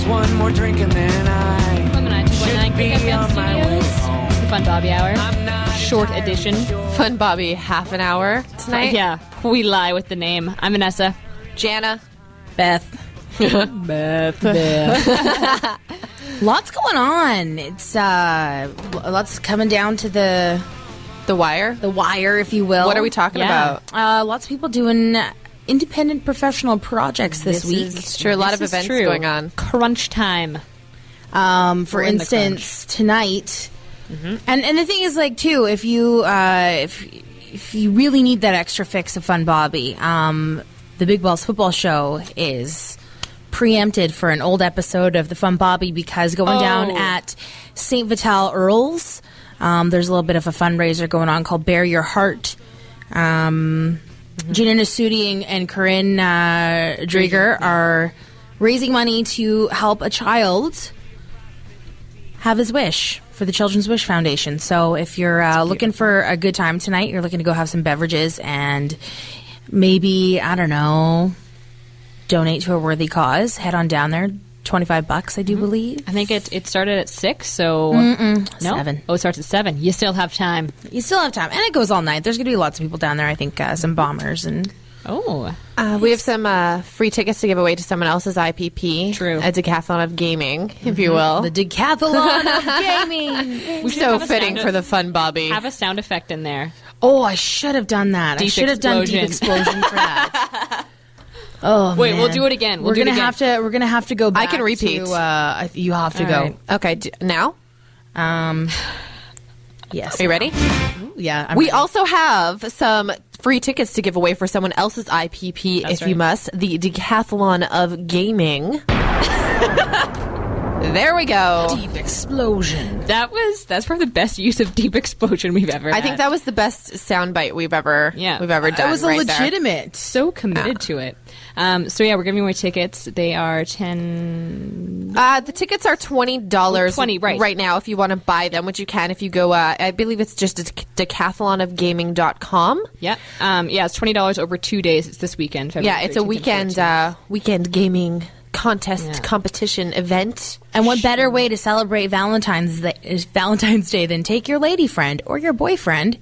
one more drink and then I should be on my way home. It's the Fun Bobby Hour. Short edition. Fun Bobby, half an hour tonight. Yeah, we lie with the name. I'm Vanessa. Jana. Beth. Beth. Lots going on. It's lots coming down to the wire, if you will. What are we talking about? Lots of people doing independent professional projects this week. It's true. A lot of events going on. Crunch time. For instance, tonight. Mm-hmm. And the thing is, like, too, if you really need that extra fix of Fun Bobby, the Big Balls Football Show is preempted for an old episode of the Fun Bobby because going down at St. Vital Earls, there's a little bit of a fundraiser going on called Bear Your Heart. Gina Nasudi and Corinne Drager are raising money to help a child have his wish for the Children's Wish Foundation. So if you're looking for a good time tonight, you're looking to go have some beverages and maybe, I don't know, donate to a worthy cause, head on down there. $25, I do believe. I think it started at 6, so... No? 7. Oh, it starts at 7. You still have time. You still have time. And it goes all night. There's going to be lots of people down there, I think, some bombers and... We have some free tickets to give away to someone else's IPP. True. A decathlon of gaming, if you will. The decathlon of gaming. We're so fitting for the Fun Bobby. Have a sound effect in there. Oh, I should have done that. I should have done Deep Explosion for that. Oh, wait, man. We'll do it again. We're gonna have to go back. I can repeat. You have to All go. Right. Okay, now? Yes. Are you ready? Yeah. We also have some free tickets to give away for someone else's IPP, if you must. The Decathlon of Gaming. There we go. Deep Explosion. That's probably the best use of Deep Explosion we've ever had. I think that was the best soundbite we've ever done. It was legitimate. So committed to it. We're giving away tickets. They are $10. The tickets are $20 right now if you want to buy them, which you can if you go, I believe it's just decathlonofgaming.com. Yep. It's $20 over 2 days. It's this weekend. Yeah, it's a weekend gaming contest competition event. And what better way to celebrate Valentine's Day than take your lady friend or your boyfriend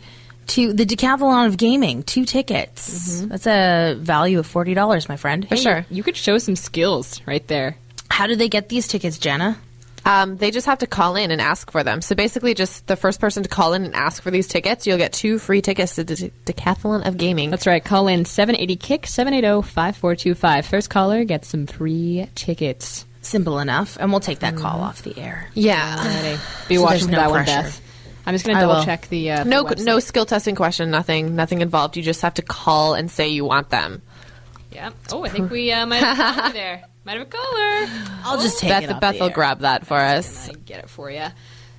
to the Decathlon of Gaming? 2 tickets. Mm-hmm. That's a value of $40, my friend. For sure. You could show some skills right there. How do they get these tickets, Jenna? They just have to call in and ask for them. So basically just the first person to call in and ask for these tickets, you'll get 2 free tickets to the Decathlon of Gaming. That's right. Call in 780-KICK, 780-5425. First caller gets some free tickets. Simple enough. And we'll take that call off the air. Yeah. Be watching for that one, Beth. I'm just going to double check the no skill testing question, nothing involved. You just have to call and say you want them. Yeah. Oh, I think we might have a caller there. Might have a caller. I'll just take it off Beth the will air. grab that for us. I get it for you.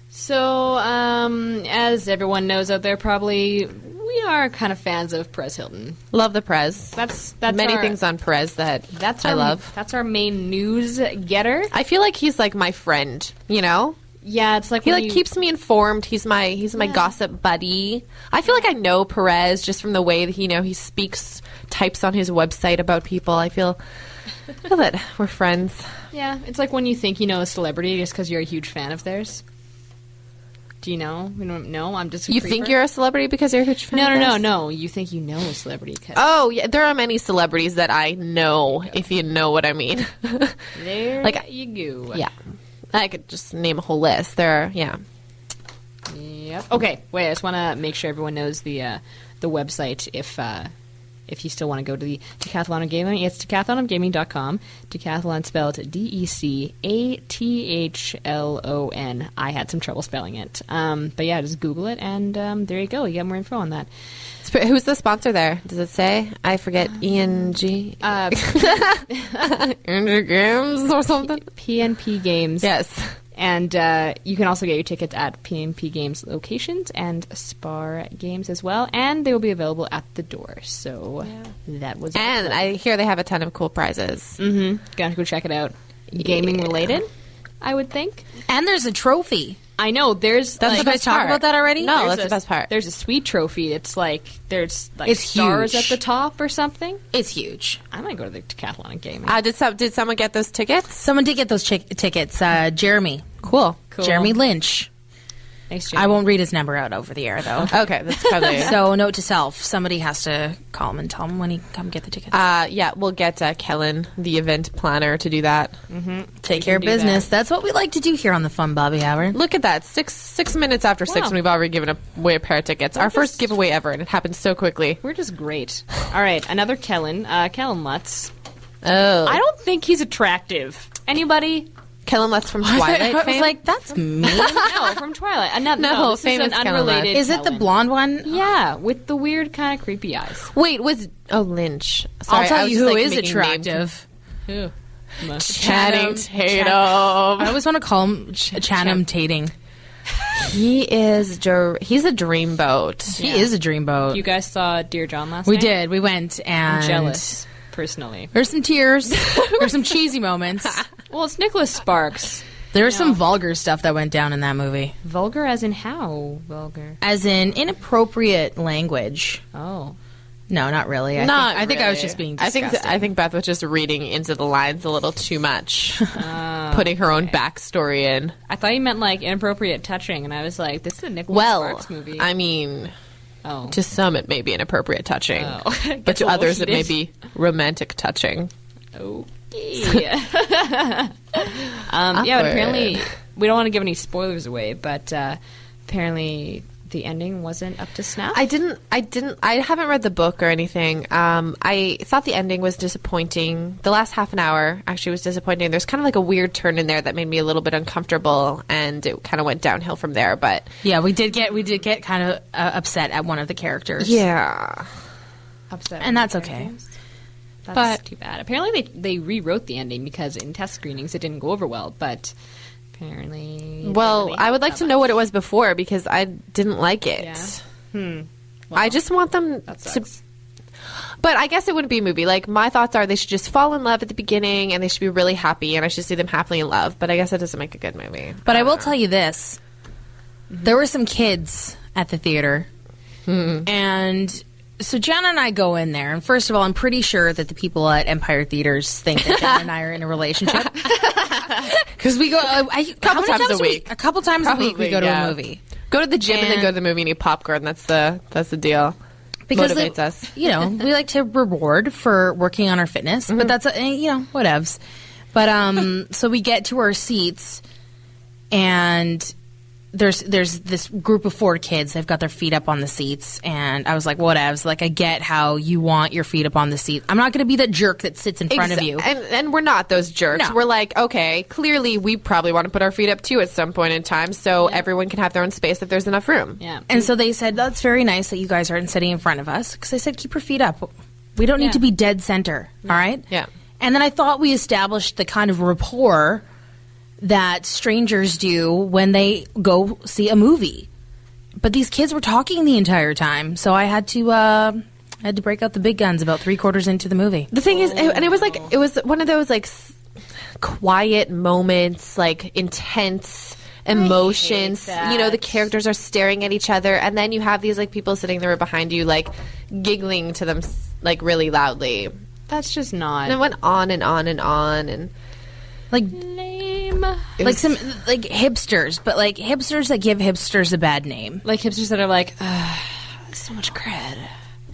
So, as everyone knows out there, probably we are kind of fans of Perez Hilton. Love the Perez. That's many things on Perez that I love. That's our main news getter. I feel like he's like my friend. You know. Yeah, it's like he keeps me informed. He's my gossip buddy. I feel like I know Perez just from the way that he speaks, types on his website about people. I feel that we're friends. Yeah, it's like when you think you know a celebrity just because you're a huge fan of theirs. Do you know? No, I'm just. You think you're a celebrity because you're a huge fan? No. You think you know a celebrity? Oh, yeah. There are many celebrities that I know. If you know what I mean. There you go. Yeah. I could just name a whole list. Yep. Okay. Wait. I just want to make sure everyone knows the website. If you still want to go to the Decathlon of Gaming, it's decathlonofgaming.com. Decathlon spelled DECATHLON. I had some trouble spelling it. But yeah, just Google it, and there you go. You get more info on that. Who's the sponsor there? Does it say? I forget. ENG? ENG Games or something? PNP Games. Yes. And you can also get your tickets at PNP Games locations and Spar Games as well. And they will be available at the door. So that was... And I hear they have a ton of cool prizes. Mm-hmm. Gotta go check it out. Gaming related, I would think. And there's a trophy. I know. There's That's like, the best talk part. about that already? No, there's that's the best part. There's a sweet trophy. It's like there's like It's stars huge. at the top or something. It's huge. I might go to the decathlon and gaming. Did someone get those tickets? Someone did get those tickets. Jeremy. Cool. Jeremy Lynch. Thanks, I won't read his number out over the air, though. Okay, that's probably... So, note to self, somebody has to call him and tell him when he come get the tickets. yeah, we'll get Kellen, the event planner, to do that. Take care of business. That's what we like to do here on the Fun Bobby Hour. Look at that. Six minutes after 6, and we've already given away a pair of tickets. Our first giveaway ever, and it happened so quickly. We're just great. All right, another Kellen. Kellen Lutz. Oh. I don't think he's attractive. Anybody? Kellen Lutz from Twilight I was fame? like, that's me. No, from Twilight. No, this is famous an Kellen unrelated. Is it the Kellen. blonde one? Yeah, with the weird kind of creepy eyes. Wait, Lynch. Sorry, I'll tell I was you just, who like, is making attractive. Who? Channing Tatum. I always want to call him Channing Tating. He's a dreamboat. He is a dreamboat. You guys saw Dear John last We night? did. We went and... I'm jealous, personally. There's some tears. There's some cheesy moments. Well, it's Nicholas Sparks. There was some vulgar stuff that went down in that movie. Vulgar as in how vulgar? As in inappropriate language. Oh. No, not really. I think I was just being disgusting. I think Beth was just reading into the lines a little too much. Putting her own backstory in. I thought you meant like inappropriate touching, and I was like, this is a Nicholas Sparks movie. I mean, oh. to some it may be inappropriate touching. Oh. But to a little others it may heated. be romantic touching. Okay. Yeah, but apparently we don't want to give any spoilers away, but apparently the ending wasn't up to snuff. I haven't read the book or anything. I thought the ending was disappointing. The last half an hour actually was disappointing. There's kind of like a weird turn in there that made me a little bit uncomfortable, and it kind of went downhill from there. But yeah, we did get kind of upset at one of the characters. yeah, Upset, And that's okay. That's too bad. Apparently they rewrote the ending because in test screenings it didn't go over well, but apparently... well, I would like to know what it was before because I didn't like it. Yeah. I just want them That to... sucks. But I guess it wouldn't be a movie. Like, my thoughts are they should just fall in love at the beginning and they should be really happy and I should see them happily in love. But I guess that doesn't make a good movie. But I will tell you this. There were some kids at the theater. And so Jenna and I go in there. And first of all, I'm pretty sure that the people at Empire Theaters think that Jenna and I are in a relationship. Because we go... a couple times a week. A couple times a week we go to yeah. a movie. Go to the gym and then And- go to the movie and eat popcorn. That's the deal. Because Motivates us. You know, we like to reward for working on our fitness, but that's whatevs. But so we get to our seats, and there's this group of 4 kids. They've got their feet up on the seats, and I was like, whatevs. Like, I get how you want your feet up on the seat. I'm not going to be that jerk that sits in front of you. And we're not those jerks. No. We're like, okay, clearly we probably want to put our feet up too at some point in time, so everyone can have their own space if there's enough room. Yeah. And so they said, that's very nice that you guys aren't sitting in front of us. Because I said, keep your feet up. We don't need to be dead center. All right? Yeah. And then I thought we established the kind of rapport that strangers do when they go see a movie. But these kids were talking the entire time. So I had to break out the big guns about 3/4 into the movie. The thing is, and it was one of those like quiet moments, like intense emotions. that. You know, the characters are staring at each other, and then you have these like people sitting there behind you, like giggling to them like really loudly. That's just not... And it went on and on and on, and Like lame. like some like hipsters, but like hipsters that give hipsters a bad name. Like hipsters that are like, so much cred.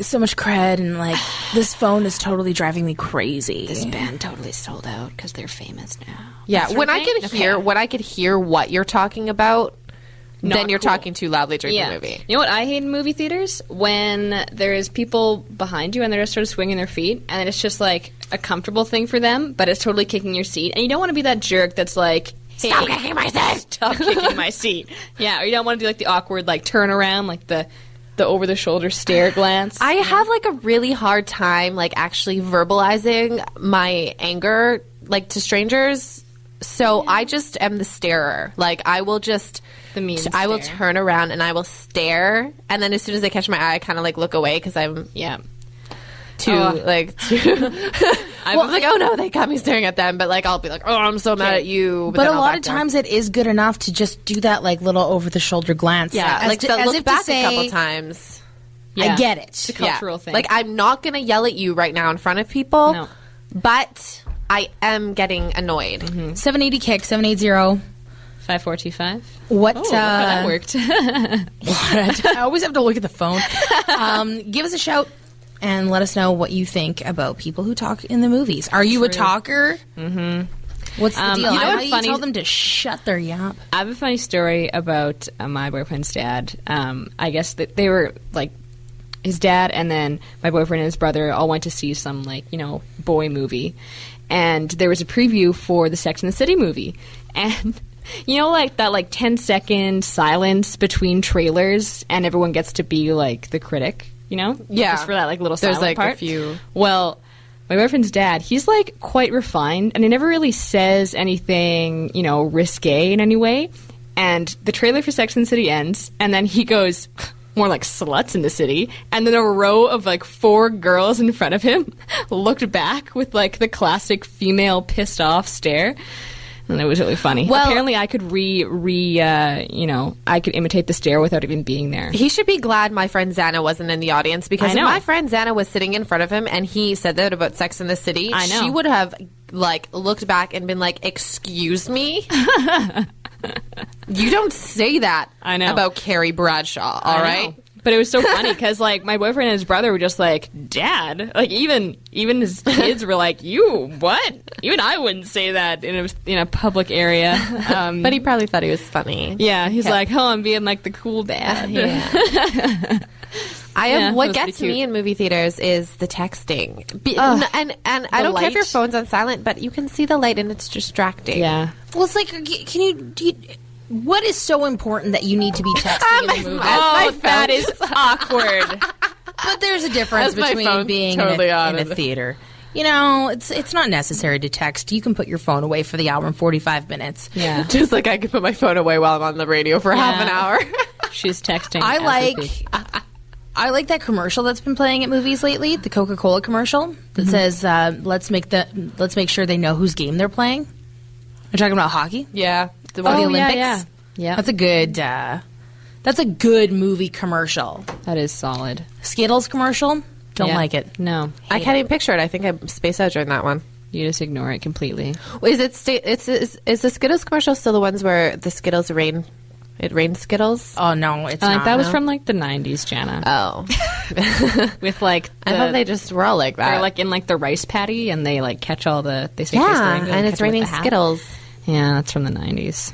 So much cred, and like this phone is totally driving me crazy. This band totally sold out because they're famous now. yeah, That when sort I of could thing? hear Okay. when I could hear what you're talking about, Not then you're cool. talking too loudly during the movie. You know what I hate in movie theaters? When there's people behind you and they're just sort of swinging their feet, and it's just like a comfortable thing for them, but it's totally kicking your seat. And you don't want to be that jerk that's like, hey, Stop kicking my seat! Stop kicking my seat. Yeah, or you don't want to do like the awkward like turn around, like the over the shoulder stare glance. I have like a really hard time like actually verbalizing my anger like to strangers. So I just am the starer. Like I will just The mean I will stare. turn around and I will stare, and then as soon as they catch my eye I kind of like look away because I'm yeah. I'm like, oh no, they got me staring at them, but like I'll be like, oh, I'm so mad at you. But a then I'll lot back of down. times it is good enough to just do that like little over the shoulder glance. Yeah, as like to- to as look if to back say, a couple times. I get it. It's a cultural thing. Like I'm not gonna yell at you right now in front of people, No. but I am getting annoyed. 780 kick 780. 5425. What? That worked. I always have to look at the phone. Give us a shout and let us know what you think about people who talk in the movies. Are you a talker? Mm-hmm. What's the deal? you know How what's do funny? you tell them to shut their yap? I have a funny story about my boyfriend's dad. I guess that they were like his dad and then my boyfriend and his brother all went to see some like, boy movie. And there was a preview for the Sex and the City movie. And like that like 10-second silence between trailers and everyone gets to be like the critic, Yeah. Just for that like little There's silent like part. a few. Well, my boyfriend's dad, he's like quite refined and he never really says anything, risque in any way. And the trailer for Sex and the City ends and then he goes, more like sluts in the city. And then a row of like 4 girls in front of him looked back with like the classic female pissed off stare. And it was really funny. Well, apparently I could I could imitate the stare without even being there. He should be glad my friend Xana wasn't in the audience because I if know. my friend Xana was sitting in front of him and he said that about Sex in the City, I know. she would have like looked back and been like, "Excuse me." You don't say that I know. about Carrie Bradshaw, all I right? know. But it was so funny because like my boyfriend and his brother were just like, "Dad," like even his kids were like, "You what?" Even I wouldn't say that in a public area. But he probably thought he was funny. Yeah, he's like, "Oh, I'm being like the cool dad." What that was gets pretty me cute. in movie theaters is the texting. And I don't care if your light. phone's on silent, but you can see the light and it's distracting. Yeah. Well, it's like, what is so important that you need to be texting in the movie? Oh, that is awkward. But there's a difference As my between phone's being totally on in a it. theater. It's not necessary to text. You can put your phone away for the hour and 45 minutes. Yeah. Just like I could put my phone away while I'm on the radio for half an hour. She's texting. I like that commercial that's been playing at movies lately, the Coca-Cola commercial that says, let's make sure they know whose game they're playing. You're talking about hockey? Yeah. The Olympics? Yeah. That's a good movie commercial. That is solid. Skittles commercial? Don't Yeah. like it. No. I can't even picture it. I think I spaced out during that one. You just ignore it completely. Is the Skittles commercial still the ones where the Skittles rain? It rains Skittles? Oh, no, it's Like not. that was no. from like the 90s, Jana. Oh. With like I thought they just were all like that. they're like in like the rice patty and they like catch all the they say yeah, taste the rainbow and catch it's it with raining the hat. Skittles. Yeah, that's from the 90s.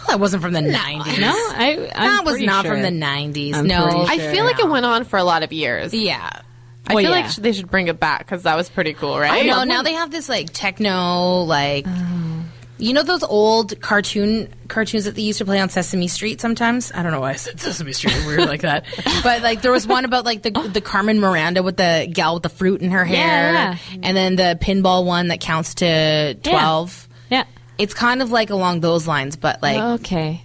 That wasn't from the 90s. No, That was not from the 90s. I'm no. pretty I sure. feel like it went on for a lot of years. Yeah. I Well, feel yeah. like they should bring it back because that was pretty cool, right? No, now they have this like techno, like you know those old cartoons that they used to play on Sesame Street sometimes. I don't know why I said Sesame Street weird like that, but like there was one about like the Carmen Miranda with the gal with the fruit in her hair, yeah. and then the pinball one that counts to 12. Yeah. It's kind of like along those lines, but like Okay.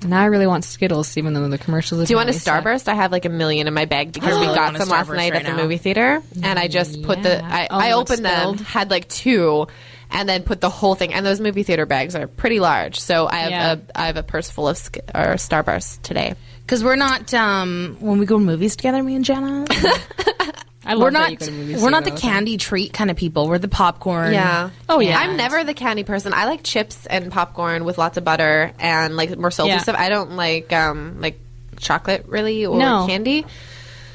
Now I really want Skittles, even though the commercials. Do you want a Starburst? I have like 1 million in my bag because we I got want a some last Starburst night right at the now. movie theater, and I just put I Oh, opened them, spilled? had like 2, and then put the whole thing. And those movie theater bags are pretty large, so I have a purse full of Starburst today. because we're not when we go to movies together, me and Jenna. I love We're that not you go to movies we're not the together. candy treat kind of people. We're the popcorn. Yeah. Oh, yeah. I'm never the candy person. I like chips and popcorn with lots of butter and like more salty Yeah. stuff. I don't like chocolate really or No. candy.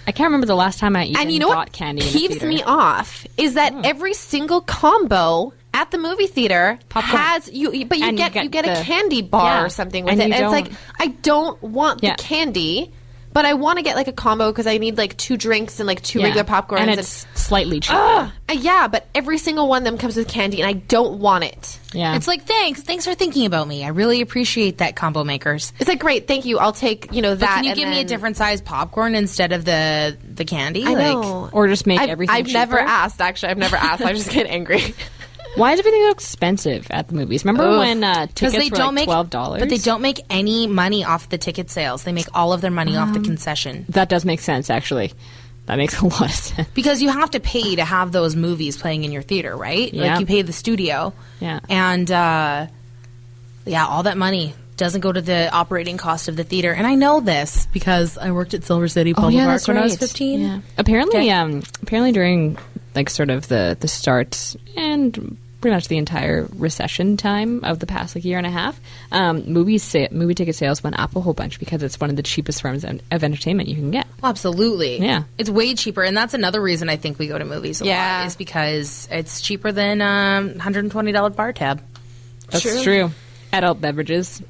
I can't remember the last time I even And you know got what candy. in a peeves theater. me off is that every single combo at the movie theater Popcorn. has but you And get a the- candy bar Yeah. or something with And it. you And it's like don't- I don't want Yeah. the candy, but I want to get like a combo because I need like 2 drinks and like 2 Yeah. regular popcorns. and it's slightly cheaper. Yeah, but every single one of them comes with candy, and I don't want it. Yeah, It's like thanks for thinking about me. I really appreciate that, combo makers. It's like great, thank you. I'll take that. But can you and give me a then- different size popcorn instead of the candy? I Like, know. or just make everything. I've never cheaper. asked. Actually, I've never asked. I just get angry. Why is everything so expensive at the movies? Remember when tickets they were don't like make $12? but they don't make any money off the ticket sales. They make all of their money off the concession. That does make sense, actually. That makes a lot of sense. Because you have to pay to have those movies playing in your theater, right? Yeah. Like, you pay the studio. Yeah. And, all that money doesn't go to the operating cost of the theater. And I know this because I worked at Silver City Public Park when I was 15. Yeah. Apparently during, like, sort of the start and pretty much the entire recession time of the past, like, year and a half, movie ticket sales went up a whole bunch because it's one of the cheapest forms of entertainment you can get. Absolutely. Yeah. It's way cheaper. And that's another reason I think we go to movies a lot, is because it's cheaper than $120 bar tab. That's true. Adult beverages.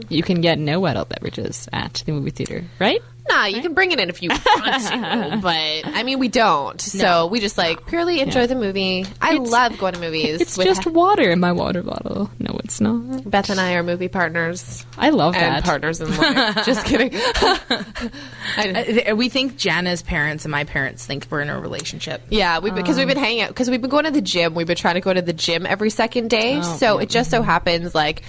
You can get no adult beverages at the movie theater, right? Nah, you can bring it in if you want to, but I mean, we don't. So we just like purely enjoy the movie. I love going to movies. It's just water in my water bottle. No, it's not. Beth and I are movie partners. I love that. And partners in life. Just kidding. We think Jana's parents and my parents think we're in a relationship. Yeah, because we've been hanging out, because we've been going to the gym. We've been trying to go to the gym every second day. It just so happens, like,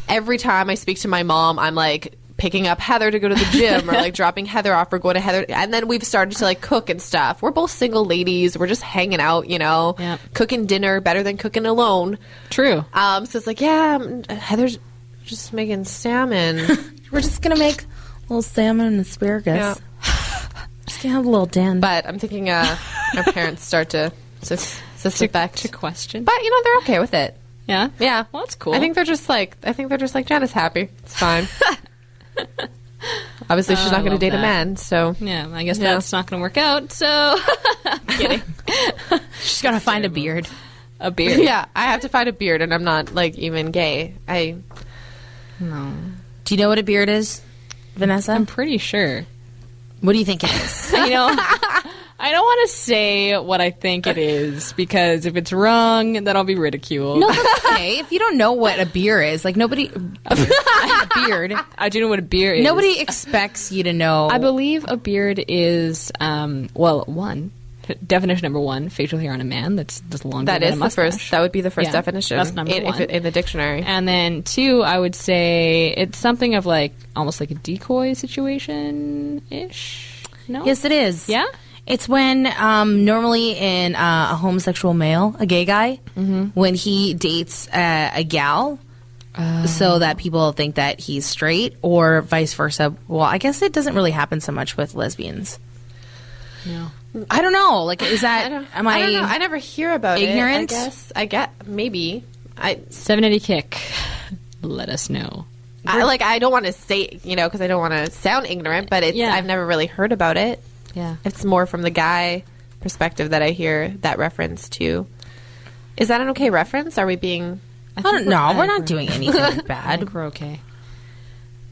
every time I speak to my mom, I'm like picking up Heather to go to the gym or like dropping Heather off or going to Heather. And then we've started to like cook and stuff. We're both single ladies. We're just hanging out, cooking dinner better than cooking alone. True. So it's like, Heather's just making salmon. We're just going to make a little salmon and asparagus. Yeah. Just going to have a little den. But I'm thinking our parents start to suspect. To question. But, they're okay with it. Yeah? Yeah. Well, that's cool. I think they're just like, Jana's happy. It's fine. Obviously, she's not going to date a man, so. Yeah, I guess that's not going to work out, so. Kidding. She's got to find a beard. A beard? Yeah, I have to find a beard, and I'm not, like, even gay. No. Do you know what a beard is, Vanessa? I'm pretty sure. What do you think it is? I don't want to say what I think it is, because if it's wrong, then I'll be ridiculed. No, that's okay. If you don't know what a beer is, like nobody... a beard. I do know what a beard is. Nobody expects you to know. I believe a beard is, definition number one, facial hair on a man that's just longer than a mustache. That would be the first definition. That's number one. In the dictionary. And then two, I would say it's something of like, almost like a decoy situation-ish? No? Yes, it is. Yeah? It's when normally in a homosexual male, a gay guy, when he dates a gal, so that people think that he's straight, or vice versa. Well, I guess it doesn't really happen so much with lesbians. No. I don't know. Like, is that? I don't know. I never hear about ignorant? it. I get maybe. 780 kick. Let us know. I don't want to say, because I don't want to sound ignorant, but I've never really heard about it. Yeah. It's more from the guy perspective that I hear that reference to. Is that an okay reference? Are we being... I don't know. We're not doing anything I bad. think we're okay.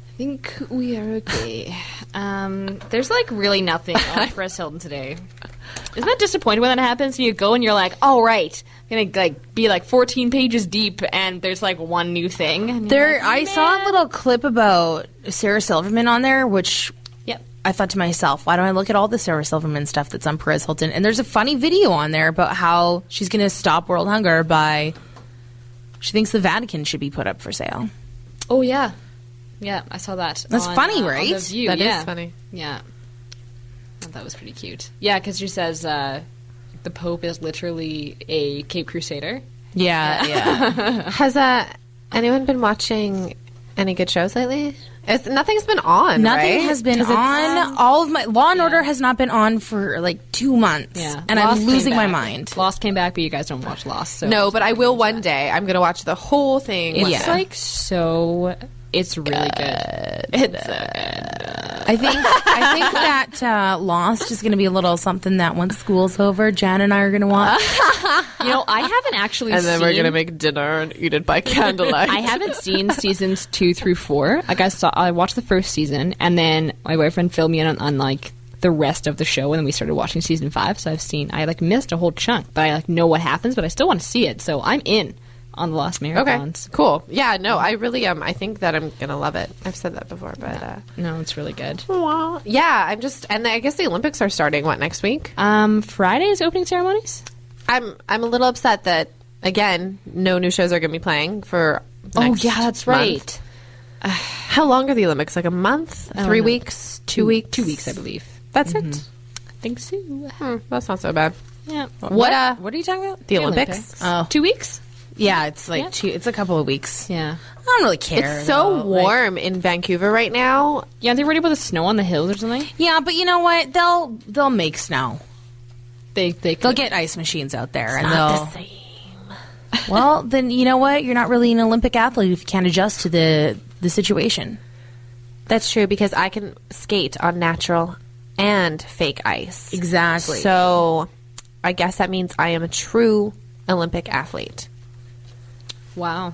I think we are okay. There's like really nothing on Press Hilton today. Isn't that disappointing when that happens? You go and you're like, oh, right. I'm gonna be like 14 pages deep, and there's like one new thing. And I saw a little clip about Sarah Silverman on there, which... I thought to myself, why don't I look at all the Sarah Silverman stuff that's on Perez Hilton? And there's a funny video on there about how she's going to stop world hunger by... She thinks the Vatican should be put up for sale. Oh, yeah. Yeah, I saw that. That's funny, right? On The View. That is funny. Yeah. I thought that was pretty cute. Yeah, because she says the Pope is literally a Cape Crusader. Yeah. Has anyone been watching any good shows lately? Nothing's been on. Nothing right? has been on. All of my Law and Order has not been on for like 2 months. Yeah, and Lost I'm losing came my back. mind. Lost came back, but you guys don't watch Lost. So No, but I will one day. I'm going to watch the whole thing. It's Yeah. like so. It's really good. It's so good. I think that Lost is going to be a little something that once school's over, Jan and I are going to watch. I haven't actually And seen... then we're going to make dinner and eat it by candlelight. I haven't seen seasons 2 through 4. Like I watched the first season, and then my boyfriend filled me in on like the rest of the show, and then we started watching season 5. So I missed a whole chunk, but I know what happens, but I still want to see it. So I'm in on the Lost Marathons. Okay, cool. Yeah, no, I really am. I think that I'm going to love it. I've said that before, but... No, it's really good. Yeah, and I guess the Olympics are starting, next week? Friday's opening ceremonies? I'm a little upset that, again, no new shows are going to be playing for next that's month. right. How long are the Olympics? Like a month? 3 weeks? 2 weeks? 2 weeks, I believe. That's it? think so. That's not so bad. Yeah. What are you talking about? The Olympics? Oh, 2 weeks? yeah, it's like Yeah. it's a couple of weeks. Yeah. I don't really care. It's so though. Like- warm in Vancouver right now. Yeah, aren't they worried about the snow on the hills or something? yeah, but you know what? They'll make snow. They'll They'll get ice machines out there, and Not they'll. the same. Well, then you know what? You're not really an Olympic athlete if you can't adjust to the situation. That's true because I can skate on natural and fake ice. Exactly. So I guess that means I am a true Olympic athlete. Wow.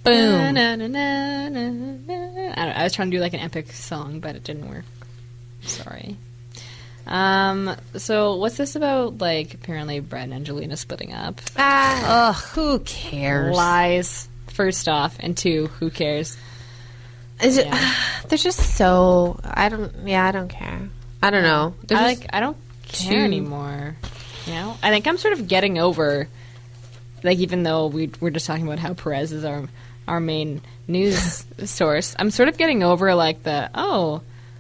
Boom. Na, na, na, na, na. I was trying to do like an epic song, but it didn't work. Sorry. So what's this about? Like, apparently Brad and Angelina splitting up. Ugh, who cares? Lies. First off, and two, who cares? Is it, Yeah. they're just so I don't care. I don't know. They're just, I don't care too- anymore. You know, I think I'm sort of getting over. Like, even though we're just talking about how Perez is our main news source, I'm sort of getting over like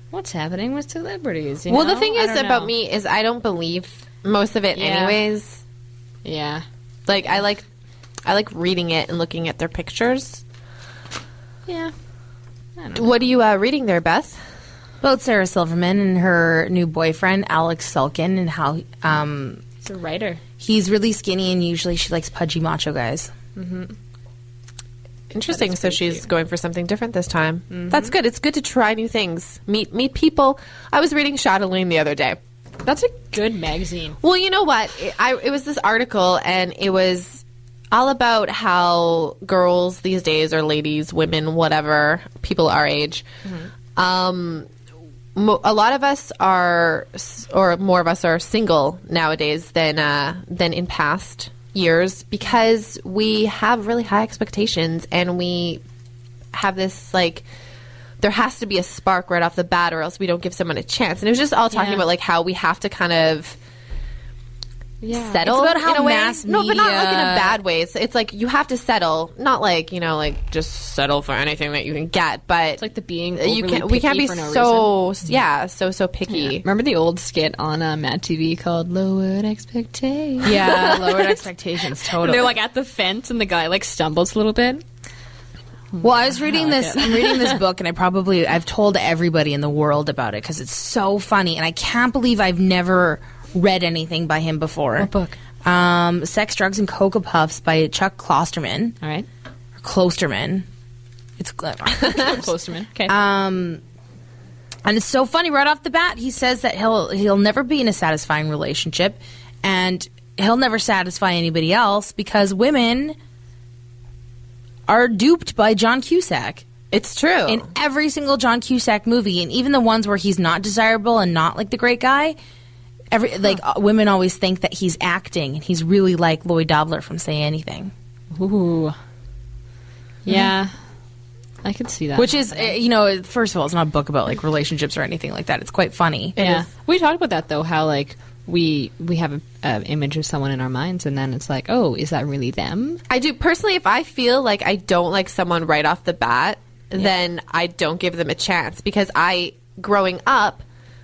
what's happening with celebrities. You well, know? the thing I is don't about know. me is I don't believe most of it Yeah. anyways. Yeah. Like I like reading it and looking at their pictures. Yeah. I don't know. What are you reading there, Beth? About Sarah Silverman and her new boyfriend Alex Sulkin, and how He's a writer. he's really skinny, and usually she likes pudgy macho guys. Interesting. So she's going for something different this time. That's good. It's good to try new things. Meet people. I was reading Chatelaine the other day. That's a good magazine. Well, you know what? It was this article, and it was all about how girls these days, or ladies, women, whatever, people our age, a lot of us are, or more of us are single nowadays than in past years, because we have really high expectations, and we have this like, there has to be a spark right off the bat, or else we don't give someone a chance. And it was just all talking Yeah. about like how we have to kind of settle. It's about how in a way. mass No, but not like in a media- bad way. It's like you have to settle, not like, you know, like just settle for anything that you can get, but It's like the being you overly can we can't picky be for no so picky. Remember the old skit on Mad TV called Lowered Expectations? Yeah, lowered expectations. Totally. They're like at the fence, and the guy like stumbles a little bit. Well, I was reading this. I'm reading this book, and I've told everybody in the world about it because it's so funny, and I can't believe I've never read anything by him before. What book? Sex, Drugs, and Cocoa Puffs by Chuck Klosterman. All right. Or Klosterman. It's Klosterman. Okay. and it's so funny right off the bat. He says that he'll never be in a satisfying relationship, and he'll never satisfy anybody else because women are duped by John Cusack. It's true. In every single John Cusack movie, and even the ones where he's not desirable and not like the great guy, women always think that he's acting, and he's really like Lloyd Dobler from Say Anything. Ooh. Yeah. I could see that. Which is, first of all, it's not a book about like relationships or anything like that. It's quite funny. Yeah. We talked about that though, how like we have an image of someone in our minds, and then it's like, oh, is that really them? I do personally, if I feel like I don't like someone right off the bat, then I don't give them a chance, because growing up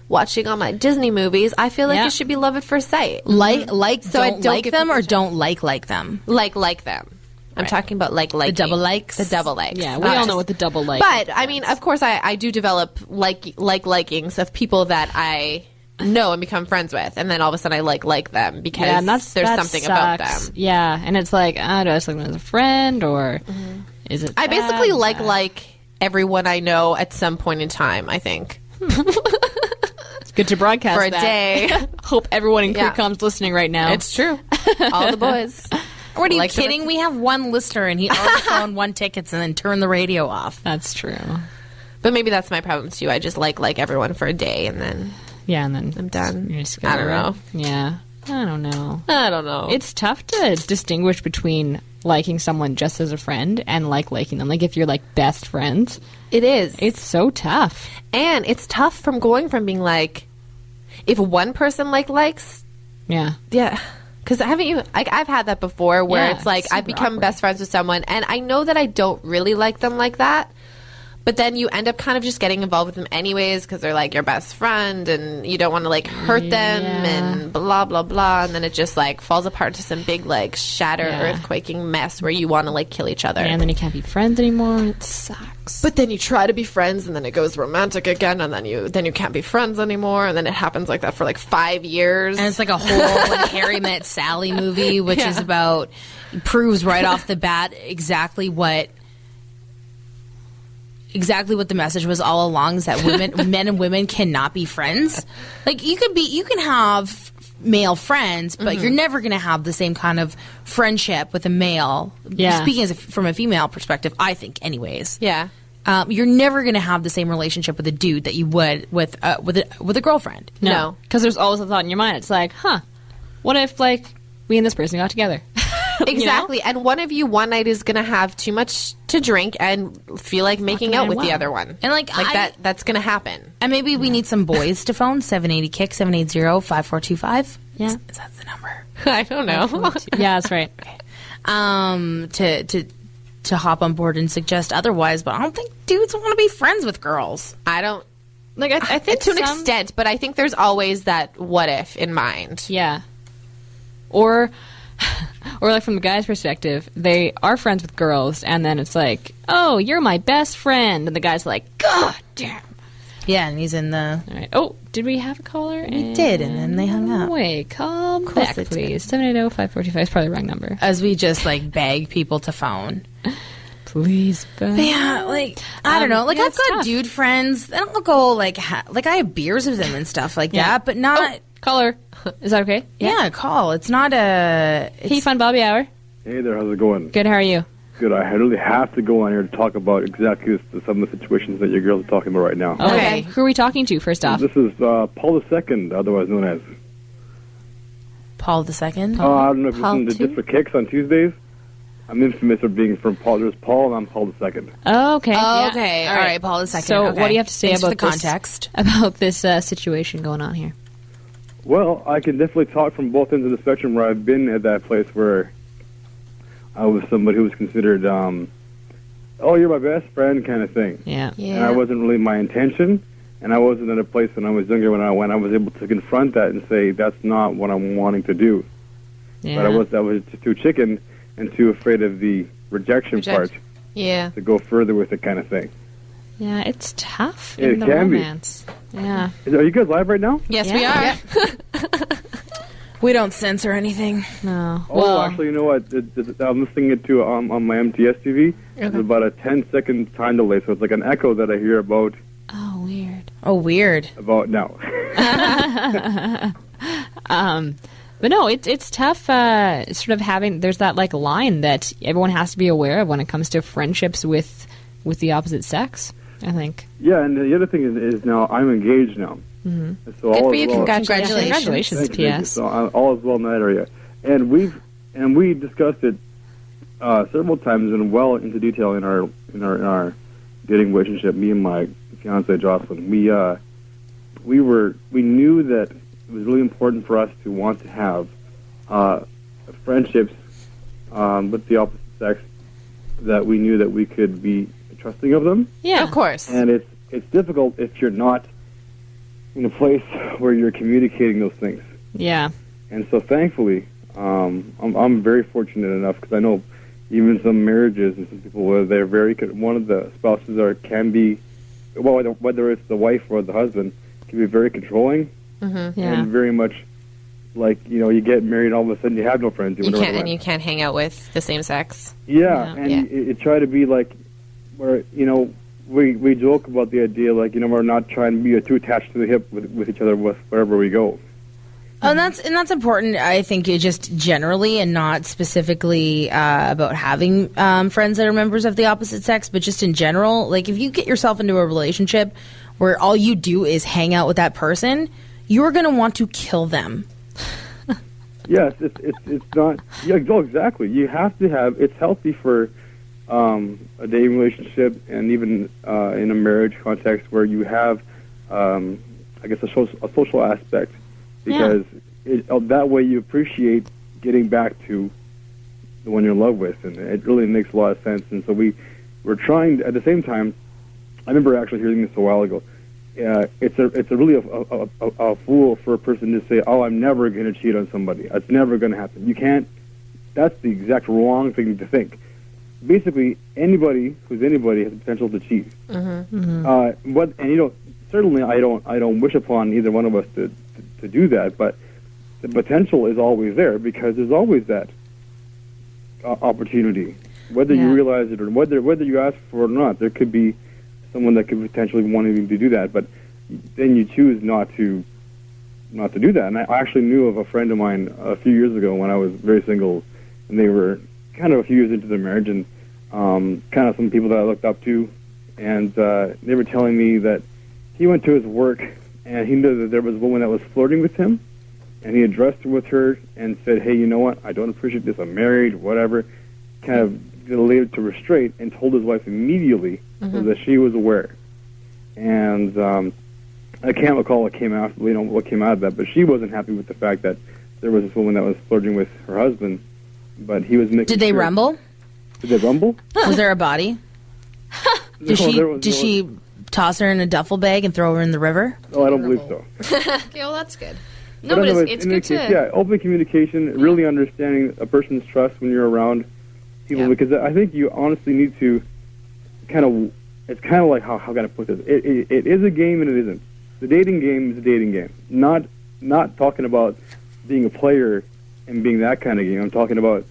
watching all my Disney movies, I feel like Yeah. it should be love at first sight. So I don't like give them, people or a don't like them. like them. I'm talking about like The double likes? The double likes. Yeah, we all know what the double like. But I mean, of course, I do develop likings of people that I know and become friends with, and then all of a sudden I like them because yeah, and there's something about sucks. them. Yeah, and it's like, do I just like them as a friend, or is it? I basically bad? like everyone I know at some point in time, I think. It's good to broadcast For a that. day. Hope everyone in Yeah. Creekcom's listening right now. It's true. All the boys. What are you Like the kidding? rest- We have one listener, and he already phoned one tickets and then turned the radio off. That's true. But maybe that's my problem too. I just like everyone for a day and then Yeah, and then I'm done. you're just I don't over it. know. Yeah, I don't know. I don't know. It's tough to distinguish between liking someone just as a friend and liking them. Like if you're like best friends, It is. it's so tough. And it's tough from going from being like, if one person likes, Yeah. yeah. Because haven't you, I've had that before where Yeah, it's like it's I've super become awkward. best friends with someone and I know that I don't really like them like that, but then you end up kind of just getting involved with them anyways because they're like your best friend and you don't want to like hurt them and blah blah blah, and then it just like falls apart to some big like earthquaking mess where you want to like kill each other. And then you can't be friends anymore. It sucks. But then you try to be friends and then it goes romantic again, and then you can't be friends anymore, and then it happens like that for like 5 years. And it's like a whole When Harry Met Sally movie, which is about, proves right off the bat exactly what the message was all along, is that men and women cannot be friends. Like you can have male friends, but you're never going to have the same kind of friendship with a male. Yeah. Speaking from a female perspective, I think, anyways. Yeah. You're never going to have the same relationship with a dude that you would with a girlfriend. No. Because there's always a thought in your mind. It's like, what if like we and this person got together? Exactly. You know? And one of you one night is going to have too much to drink and feel like making out with the other one. And like that's going to happen. And maybe we need some boys to phone 780-KICK 780-5425. Yeah. Is that the number? I don't know. Yeah, that's right. To hop on board and suggest otherwise, but I don't think dudes want to be friends with girls. I don't. Like I think To an extent, but I think there's always that what if in mind. Yeah. Or like from the guy's perspective, they are friends with girls, and then it's like, oh, you're my best friend, and the guy's like, God damn. Yeah, and he's in the... All right. Oh, did we have a caller? We did, and then they hung up. Wait, call back, please. 780-5425 is probably the wrong number. As we just, like, beg people to phone. Please, but yeah, like, I don't know. Like, yeah, I've got tough. dude friends. I don't go, like, like, I have beers with them and stuff like that, but not... Oh, caller. Is that okay? Yeah, call. It's not a... Hey, Fun Bobby Hour. Hey there, how's it going? Good, how are you? Good. I really have to go on here to talk about exactly some of the situations that your girls are talking about right now. Okay. Who are we talking to, first off? This is Paul II, otherwise known as. Paul II? I don't know if you listen to Just for Kicks on Tuesdays. I'm infamous for being from Paul. There's Paul, and I'm Paul II. Oh, okay. Oh, Yeah. okay. All right, Paul II. So okay. what do you have to say Thanks about for the context? About this situation going on here? Well, I can definitely talk from both ends of the spectrum where I've been at that place where I was somebody who was considered, oh, you're my best friend kind of thing. Yeah. And I wasn't really my intention, and I wasn't at a place when I was younger when I was able to confront that and say, that's not what I'm wanting to do. Yeah. But I was too chicken and too afraid of the rejection part Yeah. to go further with it kind of thing. Yeah, it's tough It in the can be. romance. Yeah. Are you guys live right now? Yes, Yeah. we are. We don't censor anything. No. Oh, Well, actually, you know what? I'm listening it to on my MTS TV. It's about a 10-second time delay, so it's like an echo that I hear about oh, weird. Oh, weird. now. But no, it's tough. Sort of having there's that like line that everyone has to be aware of when it comes to friendships with the opposite sex. I think. Yeah, and the other thing is now I'm engaged now. Mm-hmm. So Good all for is you. well. Congratulations. Congratulations, Thank you. P.S. So all is well in that area, and we discussed it several times and well into detail in our dating relationship. Me and my fiance Jocelyn, we knew that it was really important for us to want to have friendships with the opposite sex that we knew that we could be trusting of them. Yeah, Of course. And it's difficult if you're not in a place where you're communicating those things. Yeah. And so, thankfully, I'm very fortunate enough because I know even some marriages and some people where they're one of the spouses can be, well, whether it's the wife or the husband, can be very controlling Yeah. and very much like you get married and all of a sudden you have no friends. You can't hang out with the same sex. Yeah, Yeah. and it try to be like where we joke about the idea like we're not trying to be too attached to the hip with each other wherever we go. Oh, and that's important. I think just generally, and not specifically about having friends that are members of the opposite sex, but just in general. Like if you get yourself into a relationship where all you do is hang out with that person, you're going to want to kill them. Yes, it's not. Yeah, no, exactly. You have to have. It's healthy for a dating relationship and even in a marriage context where you have, I guess, a social aspect because that way you appreciate getting back to the one you're in love with, and it really makes a lot of sense. And so we're trying at the same time remember actually hearing this a while ago. It's a really a fool for a person to say, "Oh, I'm never going to cheat on somebody. It's never going to happen." You can't. That's the exact wrong thing to think. Basically, anybody who's anybody has the potential to cheat. Certainly, I don't wish upon either one of us to do that, but the potential is always there because there's always that opportunity, whether you realize it or whether you ask for it or not. There could be someone that could potentially want you to do that, but then you choose not to do that. And I actually knew of a friend of mine a few years ago when I was very single, and they were kind of a few years into their marriage, and kind of some people that I looked up to, and they were telling me that he went to his work and he knew that there was a woman that was flirting with him, and he addressed her with her and said, "Hey, you know what? I don't appreciate this. I'm married, whatever." Kind of laid it to restraint and told his wife immediately so that she was aware. And I can't recall what came out of that, but she wasn't happy with the fact that there was this woman that was flirting with her husband, but he was making. Did they rumble? Did they rumble? Was there a body? Did she toss her in a duffel bag and throw her in the river? No, I don't believe so. Okay, well, that's good. No, But but anyways, it's in good any case, to... open communication, really understanding a person's trust when you're around people, because I think you honestly need to it's kind of like, how can I put this? It is a game and it isn't. The dating game is a dating game. Not talking about being a player and being that kind of game. I'm talking about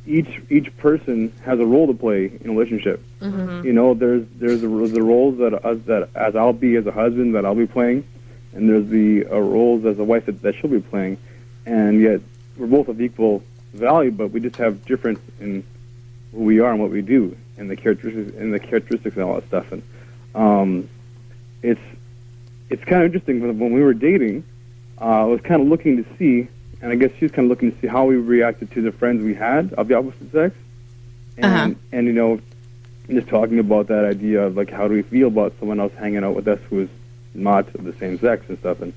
each person has a role to play in a relationship. You know, there's the roles that as I'll be as a husband that I'll be playing, and there's the roles as a wife that she'll be playing, and yet we're both of equal value, but we just have difference in who we are and what we do, and the characteristics and all that stuff. And it's kind of interesting. When we were dating, I was kind of looking to see, and I guess she was kind of looking to see how we reacted to the friends we had of the opposite sex, and you know, just talking about that idea of like, how do we feel about someone else hanging out with us who is not of the same sex and stuff. And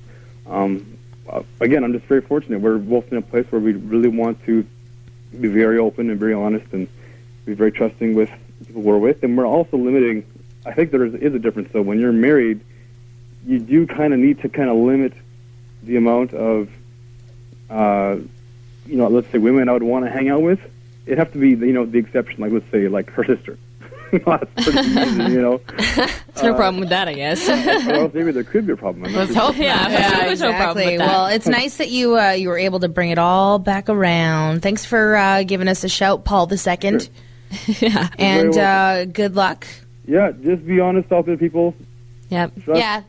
again, I'm just very fortunate. We're both in a place where we really want to be very open and very honest and be very trusting with people we're with, and we're also limiting. I think there is a difference, though. When you're married, you do kind of need to kind of limit the amount of, let's say women I would want to hang out with. It'd have to be, the exception, like, let's say, like her sister. That's pretty easy, There's no problem with that, I guess. Well, maybe there could be a problem. Let's hope. There's no problem with that. Well, it's nice that you were able to bring it all back around. Thanks for giving us a shout, Paul II. Sure. Yeah. And good luck. Yeah, just be honest out there, people. Yep. Trust,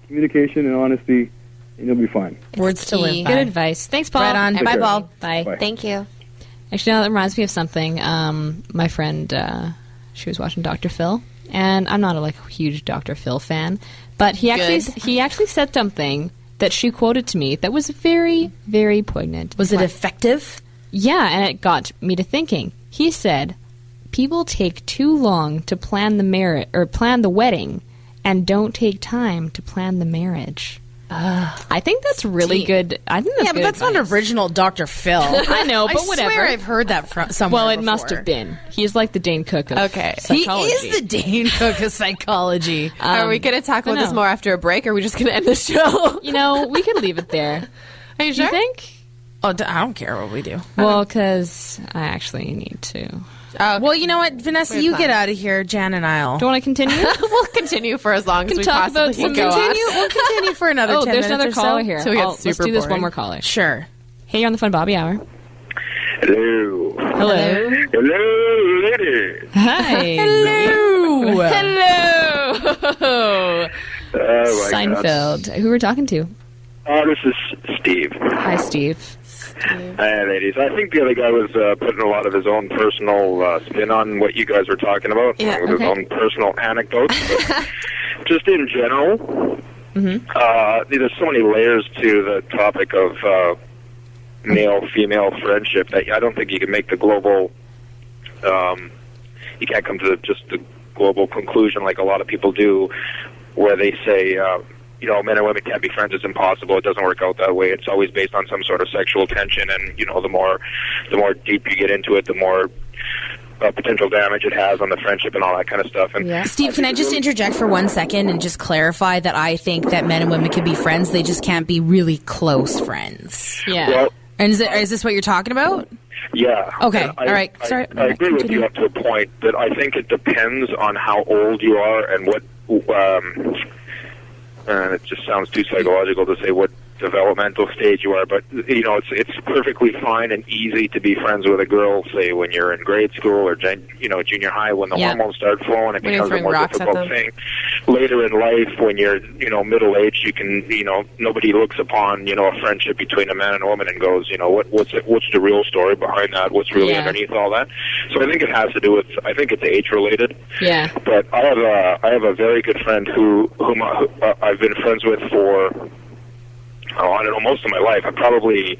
communication and honesty, and you'll be fine. Words to live by. Good advice. Thanks, Paul. Right on. Bye, Paul. Bye. Thank you. Actually, now that reminds me of something. My friend, she was watching Dr. Phil, and I'm not a huge Dr. Phil fan, but he actually said something that she quoted to me that was very, very poignant. Was it effective? Yeah, and it got me to thinking. He said, "People take too long to plan the wedding, and don't take time to plan the marriage." I think that's really good. I think that's good but that's advice. not original Dr. Phil. I know, but I whatever. swear I've heard that from somewhere. Well, it before. must have been. He's like the Dane Cook of He psychology. is the Dane Cook of psychology. Are we going to talk about this more after a break, or are we just going to end the show? We could leave it there. Are you sure? You think? Oh, I don't care what we do. Well, because I actually need to. Okay. Well, you know what, Vanessa, you get out of here. Jan and I'll. Do you want to continue? We'll continue for as long as we talk possibly about can some go on. We'll continue for another 10 there's minutes another or so. caller here. So we get Let's super do this boring. one more caller. Sure. Hey, you're on the Fun Bobby Hour. Hello. Hello. Hello, ladies. Hi. Hello. Hello. Oh, my Seinfeld. Who we're talking to? God. This is Steve. Hi, Steve. Hi, ladies. I think the other guy was putting a lot of his own personal spin on what you guys were talking about, with his own personal anecdotes. But just in general, there's so many layers to the topic of male-female friendship that I don't think you can make the global... you can't come to just the global conclusion like a lot of people do, where they say... men and women can't be friends. It's impossible. It doesn't work out that way. It's always based on some sort of sexual tension, and the more deep you get into it, the more potential damage it has on the friendship and all that kind of stuff. And Steve, can I just interject for 1 second and just clarify that I think that men and women can be friends, they just can't be really close friends. Yeah. Well, And is this what you're talking about? yeah. Okay. And All right. Sorry. I agree with you up to a point, but I think it depends on how old you are and what. It just sounds too psychological to say what developmental stage you are, but it's perfectly fine and easy to be friends with a girl, say when you're in grade school or junior high, when the hormones start flowing. It becomes a more difficult thing. Later in life, when you're middle aged, you can nobody looks upon a friendship between a man and a woman and goes what's the real story behind that? What's really underneath all that? So I think it has to do with it's age related. Yeah. But I have a very good friend whom I've been friends with for. I don't know, most of my life. I probably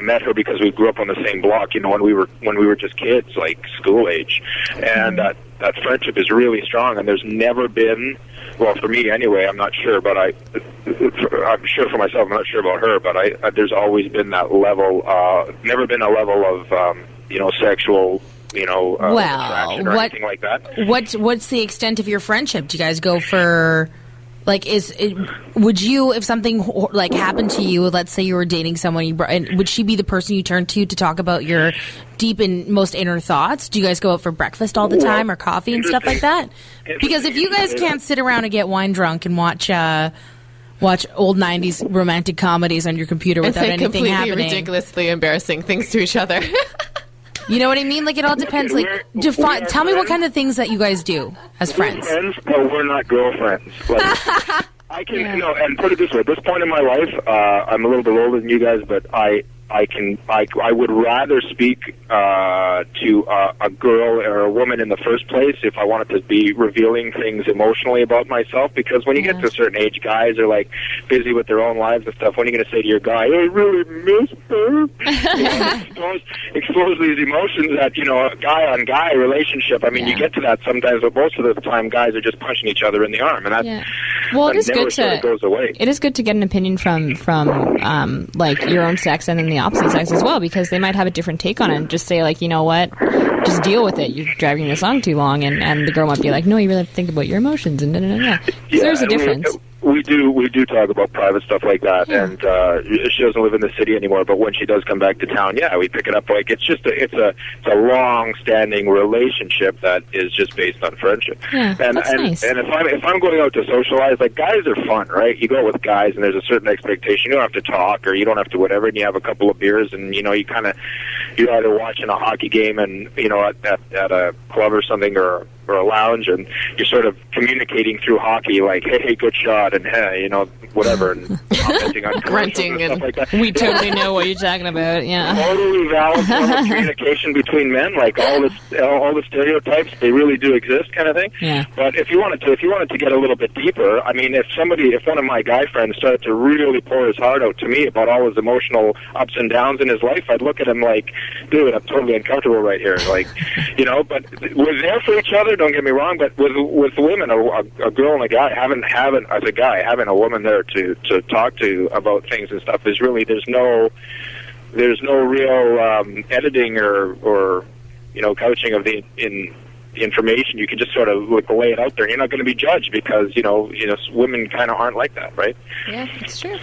met her because we grew up on the same block, when we were just kids, like school age, and that friendship is really strong. And there's never been, well, for me anyway, I'm not sure, but I'm sure for myself. I'm not sure about her, but there's always been that level. Never been a level of sexual. Attraction or anything like that. What's the extent of your friendship? Do you guys go for? Like, would you, if something like happened to you, let's say you were dating someone, would she be the person you turn to talk about your deep and most inner thoughts? Do you guys go out for breakfast all the time or coffee and stuff like that? Because if you guys can't sit around and get wine drunk and watch old 90s romantic comedies on your computer without anything happening. Ridiculously embarrassing things to each other. You know what I mean? Like, it all depends. Like, tell me what kind of things that you guys do as friends. Friends, but we're not girlfriends. Like, I can, and put it this way: at this point in my life, I'm a little bit older than you guys, but I would rather speak to a girl or a woman in the first place if I wanted to be revealing things emotionally about myself, because when you get to a certain age, guys are like busy with their own lives and stuff. When are you going to say to your guy, I really miss her? Expose these emotions that, a guy-on-guy relationship. I mean, you get to that sometimes, but most of the time guys are just punching each other in the arm, and that, well, it is good sort of goes away. It is good to get an opinion from like your own sex and then the opposite sex as well, because they might have a different take on it and just say, like, you know what, just deal with it, you're dragging this on too long, and the girl might be like, no, you really have to think about your emotions, and there's a difference. We do talk about private stuff like that, and she doesn't live in the city anymore, but when she does come back to town, we pick it up. Like, it's a long-standing relationship that is just based on friendship. That's nice. And if I'm going out to socialize, like, guys are fun, right? You go out with guys, and there's a certain expectation. You don't have to talk, or you don't have to whatever, and you have a couple of beers, and you're either watching a hockey game and at a club or something, or a lounge, and you're sort of communicating through hockey, like, hey, good shot, and hey, whatever, and commenting on grunting and stuff like that. We totally know what you're talking about. Totally valid form of communication between men, like all the stereotypes, they really do exist, kind of thing. But if you wanted to get a little bit deeper, I mean, if one of my guy friends started to really pour his heart out to me about all his emotional ups and downs in his life, I'd look at him like, dude, I'm totally uncomfortable right here, like, but we're there for each other. Don't get me wrong, but with women, a girl and a guy, having a woman there to talk to about things and stuff is really, there's no real editing or couching of the information. You can just sort of lay it out there. You're not going to be judged because women kind of aren't like that, right? Yeah, it's true.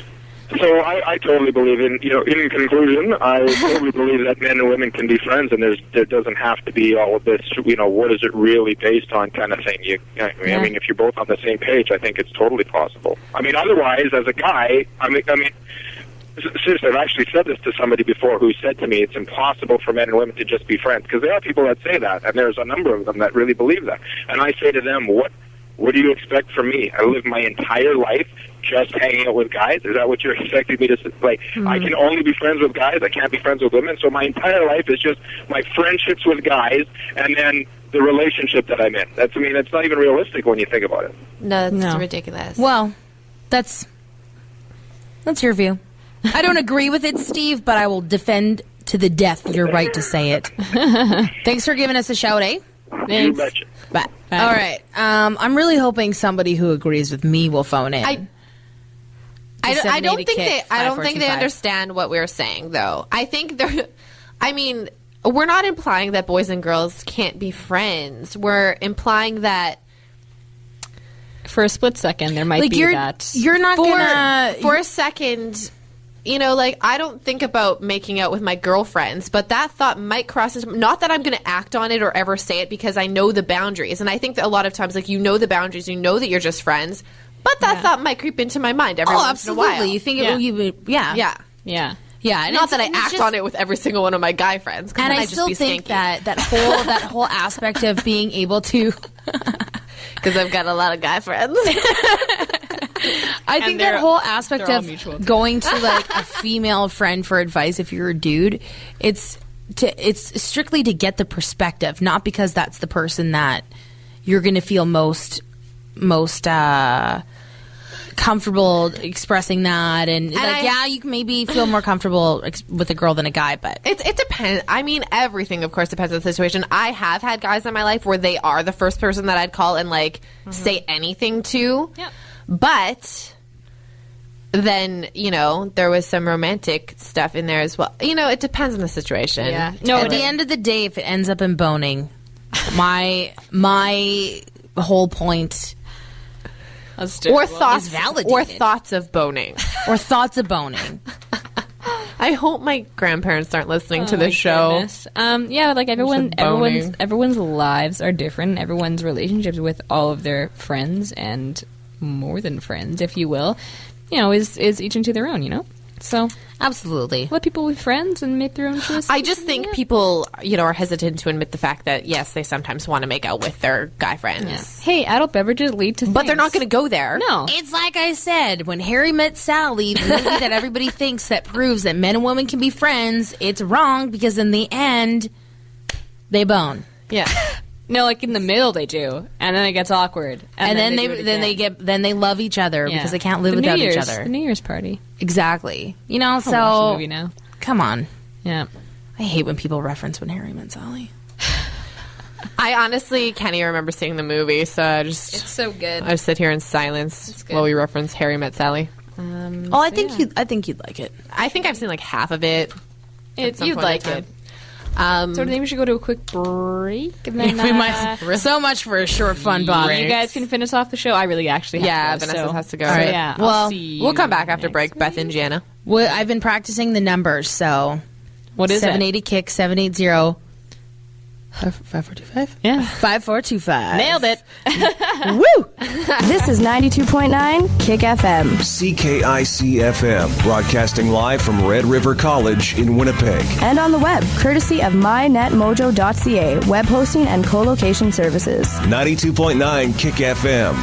So I totally believe in conclusion, I totally believe that men and women can be friends, and there doesn't have to be all of this, what is it really based on kind of thing. I mean, if you're both on the same page, I think it's totally possible. I mean, otherwise, as a guy, I mean, seriously, I've actually said this to somebody before who said to me, it's impossible for men and women to just be friends, because there are people that say that, and there's a number of them that really believe that. And I say to them, what do you expect from me? I live my entire life just hanging out with guys? Is that what you're expecting me to say? Like, I can only be friends with guys, I can't be friends with women, so my entire life is just my friendships with guys, and then the relationship that I'm in. It's not even realistic when you think about it. No, that's ridiculous. Well, that's your view. I don't agree with it, Steve, but I will defend to the death your right to say it. Thanks for giving us a shout, eh? Thanks. You betcha. Bye. All right. I'm really hoping somebody who agrees with me will phone in. I don't think they understand what we're saying, though. I think we're not implying that boys and girls can't be friends. We're implying that for a split second, there might be that. You're not gonna... For a second... You know, like, I don't think about making out with my girlfriends, but that thought might cross into... Not that I'm going to act on it or ever say it, because I know the boundaries. And I think that a lot of times, like, you know the boundaries, you know that you're just friends, but that thought might creep into my mind every once in a while. You think it will... Yeah. Yeah. Yeah, not that I act on it with every single one of my guy friends. And I still think that whole aspect of being able to... Because I've got a lot of guy friends. I think that whole aspect of going to like a female friend for advice if you're a dude, it's strictly to get the perspective, not because that's the person that you're going to feel most comfortable expressing that, and like, you can maybe feel more comfortable with a girl than a guy, but it depends. I mean, everything of course depends on the situation. I have had guys in my life where they are the first person that I'd call and like say anything to. Yep. But then, you know, there was some romantic stuff in there as well. You know, it depends on the situation. Yeah. No, at the end of the day, if it ends up in boning, my whole point or thoughts of boning. Or thoughts of boning. I hope my grandparents aren't listening to this show. Goodness. Yeah, like everyone's lives are different. Everyone's relationships with all of their friends and more than friends, if you will, you know, is each into their own, you know? So absolutely, let people be friends and make their own choices. I just think people, you know, are hesitant to admit the fact that yes, they sometimes want to make out with their guy friends. Yeah. Hey, adult beverages lead to things. But they're not going to go there. No, it's like I said, when Harry Met Sally, the movie that everybody thinks that proves that men and women can be friends, it's wrong, because in the end, they bone. Yeah. No, like in the middle they do, and then it gets awkward, and then they love each other because they can't live without each other. The New Year's party, exactly. You know, I'll so watch the movie now. Come on, yeah. I hate when people reference When Harry Met Sally. I honestly can't even remember seeing the movie, so it's so good. I sit here in silence while we reference Harry Met Sally. I think you'd like it. I think I've seen like half of it. You'd like it. So I think we should go to a quick break. And then, we might. So much for a short fun Bobby. You guys can finish off the show. I really actually have to go. Vanessa has to go. All right, yeah. Well, we'll come back after break. Week. Beth and Gianna. Well, I've been practicing the numbers, so what is 780 kick 780 5425? Yeah. 5425. Nailed it. Woo! This is 92.9 Kick FM. CKIC FM, broadcasting live from Red River College in Winnipeg. And on the web, courtesy of mynetmojo.ca, web hosting and co-location services. 92.9 Kick FM,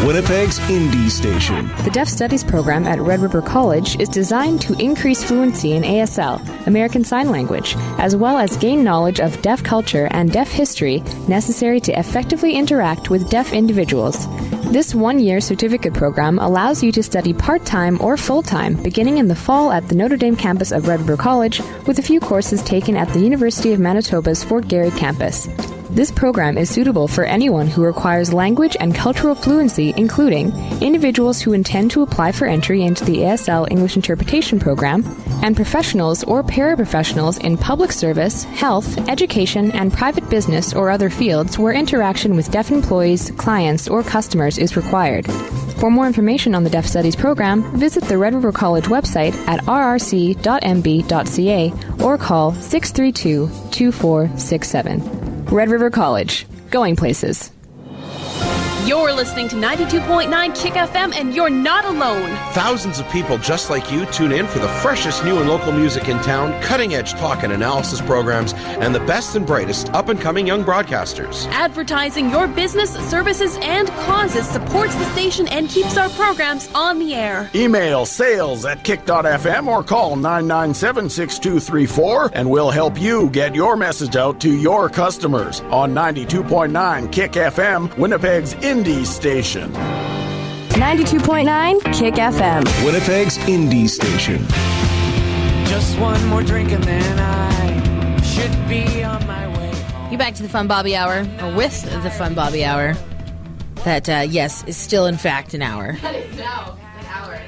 Winnipeg's indie station. The Deaf Studies program at Red River College is designed to increase fluency in ASL, American Sign Language, as well as gain knowledge of deaf culture and deaf history necessary to effectively interact with deaf individuals. This one-year certificate program allows you to study part-time or full-time beginning in the fall at the Notre Dame campus of Red River College, with a few courses taken at the University of Manitoba's Fort Garry campus. This program is suitable for anyone who requires language and cultural fluency, including individuals who intend to apply for entry into the ASL English Interpretation Program, and professionals or paraprofessionals in public service, health, education, and private business or other fields where interaction with deaf employees, clients, or customers is required. For more information on the Deaf Studies program, visit the Red River College website at rrc.mb.ca or call 632-2467. Red River College. Going places. You're listening to 92.9 Kick FM, and you're not alone. Thousands of people just like you tune in for the freshest new and local music in town, cutting-edge talk and analysis programs, and the best and brightest up-and-coming young broadcasters. Advertising your business, services, and causes supports the station and keeps our programs on the air. Email sales@kick.fm or call 997-6234, and we'll help you get your message out to your customers on 92.9 Kick FM, Winnipeg's indie station. 92.9 Kick FM, Winnipeg's indie station. Just one more drink and then I should be on my way home. You back to the Fun Bobby Hour, or with the Fun Bobby Hour. That, yes, is still in fact an hour. That is now an hour.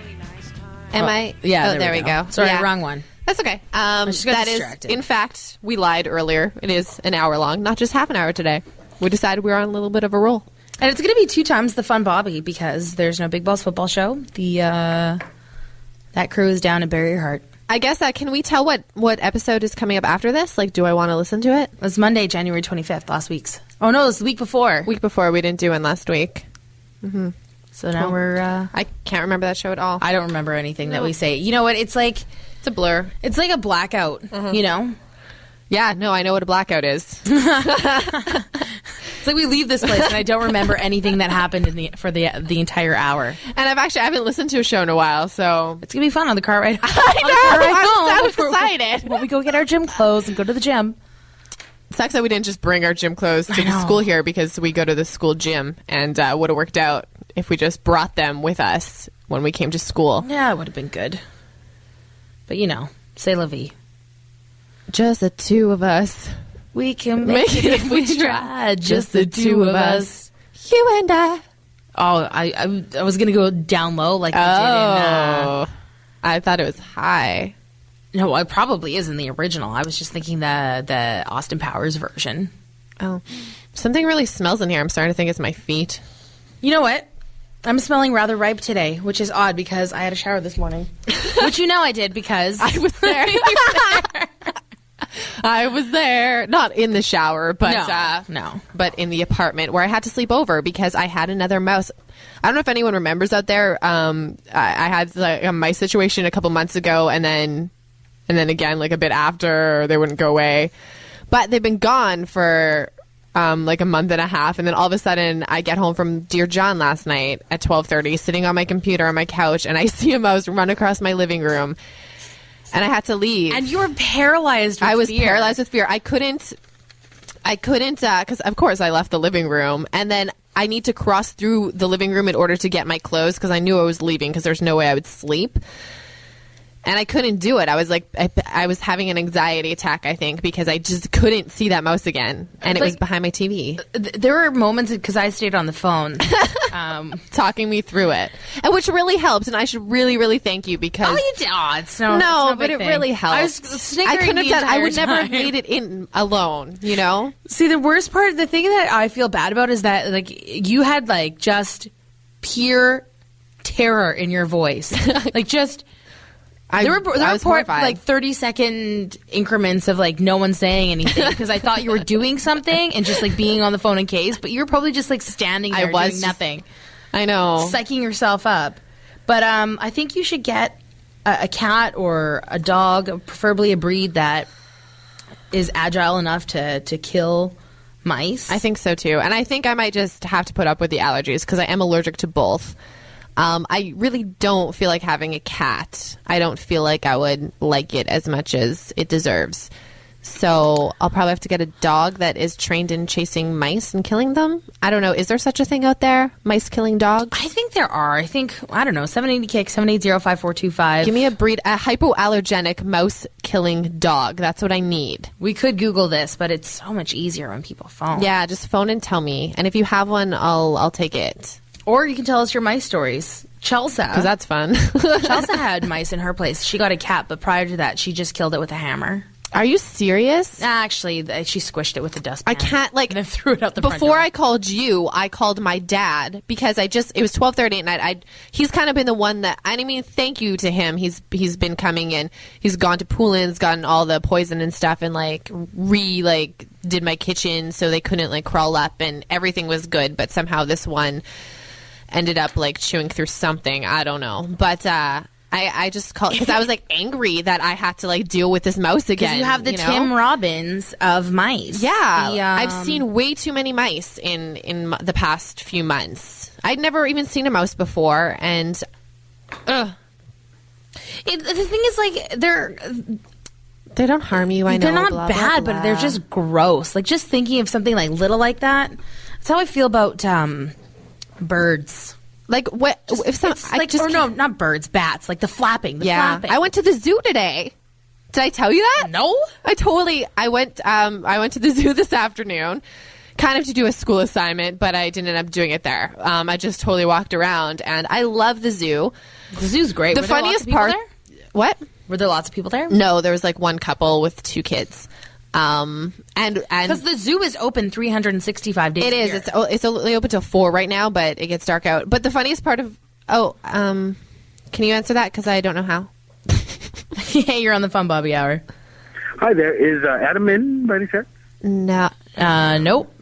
Am I? Yeah, there we go. Sorry, yeah. wrong one. That's okay. just got That is, distracted. in fact, we lied earlier. It is an hour long, not just half an hour today. We decided we were on a little bit of a roll. And it's going to be 2 times the Fun Bobby because there's no Big Balls football show. That crew is down in Bury Your Heart. I guess can we tell what episode is coming up after this? Like, do I want to listen to it? It was Monday, January 25th, last week's. Oh, no, it was the week before. Week before. We didn't do one last week. Mm-hmm. So now we're... I can't remember that show at all. I don't remember anything that we say. You know what? It's like... It's a blur. It's like a blackout, you know? Yeah, no, I know what a blackout is. It's like we leave this place and I don't remember anything that happened for the entire hour. And I haven't listened to a show in a while, so it's gonna be fun on the car ride. I'm so excited. When we go get our gym clothes and go to the gym. It sucks that we didn't just bring our gym clothes to the school here because we go to the school gym, and would have worked out if we just brought them with us when we came to school. Yeah, it would have been good. But c'est la vie. Just the two of us. We can make it if we try. Just the two of us. You and I. Oh, I was going to go down low like we did in... I thought it was high. No, it probably is in the original. I was just thinking the Austin Powers version. Oh. Something really smells in here. I'm starting to think it's my feet. You know what? I'm smelling rather ripe today, which is odd because I had a shower this morning. Which I did because... I was there. I was there, not in the shower, but no, but in the apartment where I had to sleep over because I had another mouse. I don't know if anyone remembers out there. I had like a mice situation a couple months ago, and then again like a bit after, they wouldn't go away. But they've been gone for like a month and a half, and then all of a sudden I get home from Dear John last night at 12:30, sitting on my computer on my couch, and I see a mouse run across my living room. And I had to leave. And you were paralyzed with fear. I was paralyzed with fear. I couldn't, because of course I left the living room. And then I need to cross through the living room in order to get my clothes because I knew I was leaving because there's no way I would sleep. And I couldn't do it. I was like, I was having an anxiety attack, I think, because I just couldn't see that mouse again. And it was behind my TV. There were moments, because I stayed on the phone. Talking me through it. And which really helps. And I should really, really thank you because... Oh, you did. Oh, it's no, but it really helped. I was snickering I would never have made it in alone, you know? See, the worst part, the thing that I feel bad about is that, like, you had, like, just pure terror in your voice. Like, just... There were like 30-second increments of like no one saying anything because I thought you were doing something and just like being on the phone in case, but you were probably just like standing there doing nothing. I know, psyching yourself up. But I think you should get a cat or a dog, preferably a breed that is agile enough to kill mice. I think so too, and I think I might just have to put up with the allergies because I am allergic to both. I really don't feel like having a cat. I don't feel like I would like it as much as it deserves. So I'll probably have to get a dog that is trained in chasing mice and killing them. I don't know. Is there such a thing out there? Mice killing dogs? I think there are. I don't know. 780-KICK, 780-5425. Give me a hypoallergenic mouse killing dog. That's what I need. We could Google this, but it's so much easier when people phone. Yeah, just phone and tell me. And if you have one, I'll take it. Or you can tell us your mice stories. Chelsea. Because that's fun. Chelsea had mice in her place. She got a cat, but prior to that, she just killed it with a hammer. Are you serious? Actually, she squished it with a dustpan. I can't, like... And then threw it out the front Before door. I called you, I called my dad because it was 12:30 at night. He's kind of been the one that... I mean, thank you to him. He's been coming in. He's gone to Poulin's, gotten all the poison and stuff, and, did my kitchen so they couldn't, crawl up, and everything was good. But somehow this one... ended up chewing through something. I don't know. But I just called because I was angry that I had to deal with this mouse again. Because you have the Tim Robbins of mice. Yeah. I've seen way too many mice in the past few months. I'd never even seen a mouse before. And the thing is they don't harm you. I know they're not blah, bad, blah, blah. but they're just gross. Just thinking of something little like that. That's how I feel about birds. What? Not birds, bats. The flapping. Flapping. I went to the zoo today. Did I tell you that? No. I went to the zoo this afternoon, kind of to do a school assignment, but I didn't end up doing it there. I just totally walked around, and I love the zoo. The zoo's great. The funniest part. What? Were there lots of people there? No, there was like one couple with 2 kids. And because the zoo is open 365 days. It is. It's only open till 4 right now, but it gets dark out. But the funniest part of can you answer that? Because I don't know how. Hey, you're on the Fun Bobby Hour. Hi there. Is Adam in by any chance? No. Nope.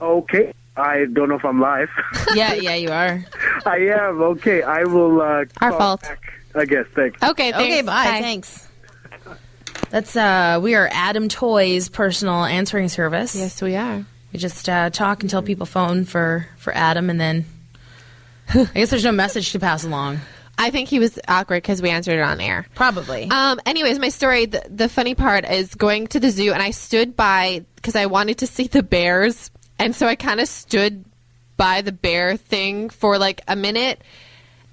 Okay. I don't know if I'm live. Yeah, you are. I am. Okay. I will. Our call fault. Back, I guess. Thanks. Okay. Thanks. Okay. Bye. Thanks. That's we are Adam Toy's personal answering service. Yes, we are. We just talk until people phone for Adam, and then I guess there's no message to pass along. I think he was awkward because we answered it on air. Probably. Anyways, my story, the funny part is going to the zoo, and I stood by because I wanted to see the bears, and so I kind of stood by the bear thing for like a minute,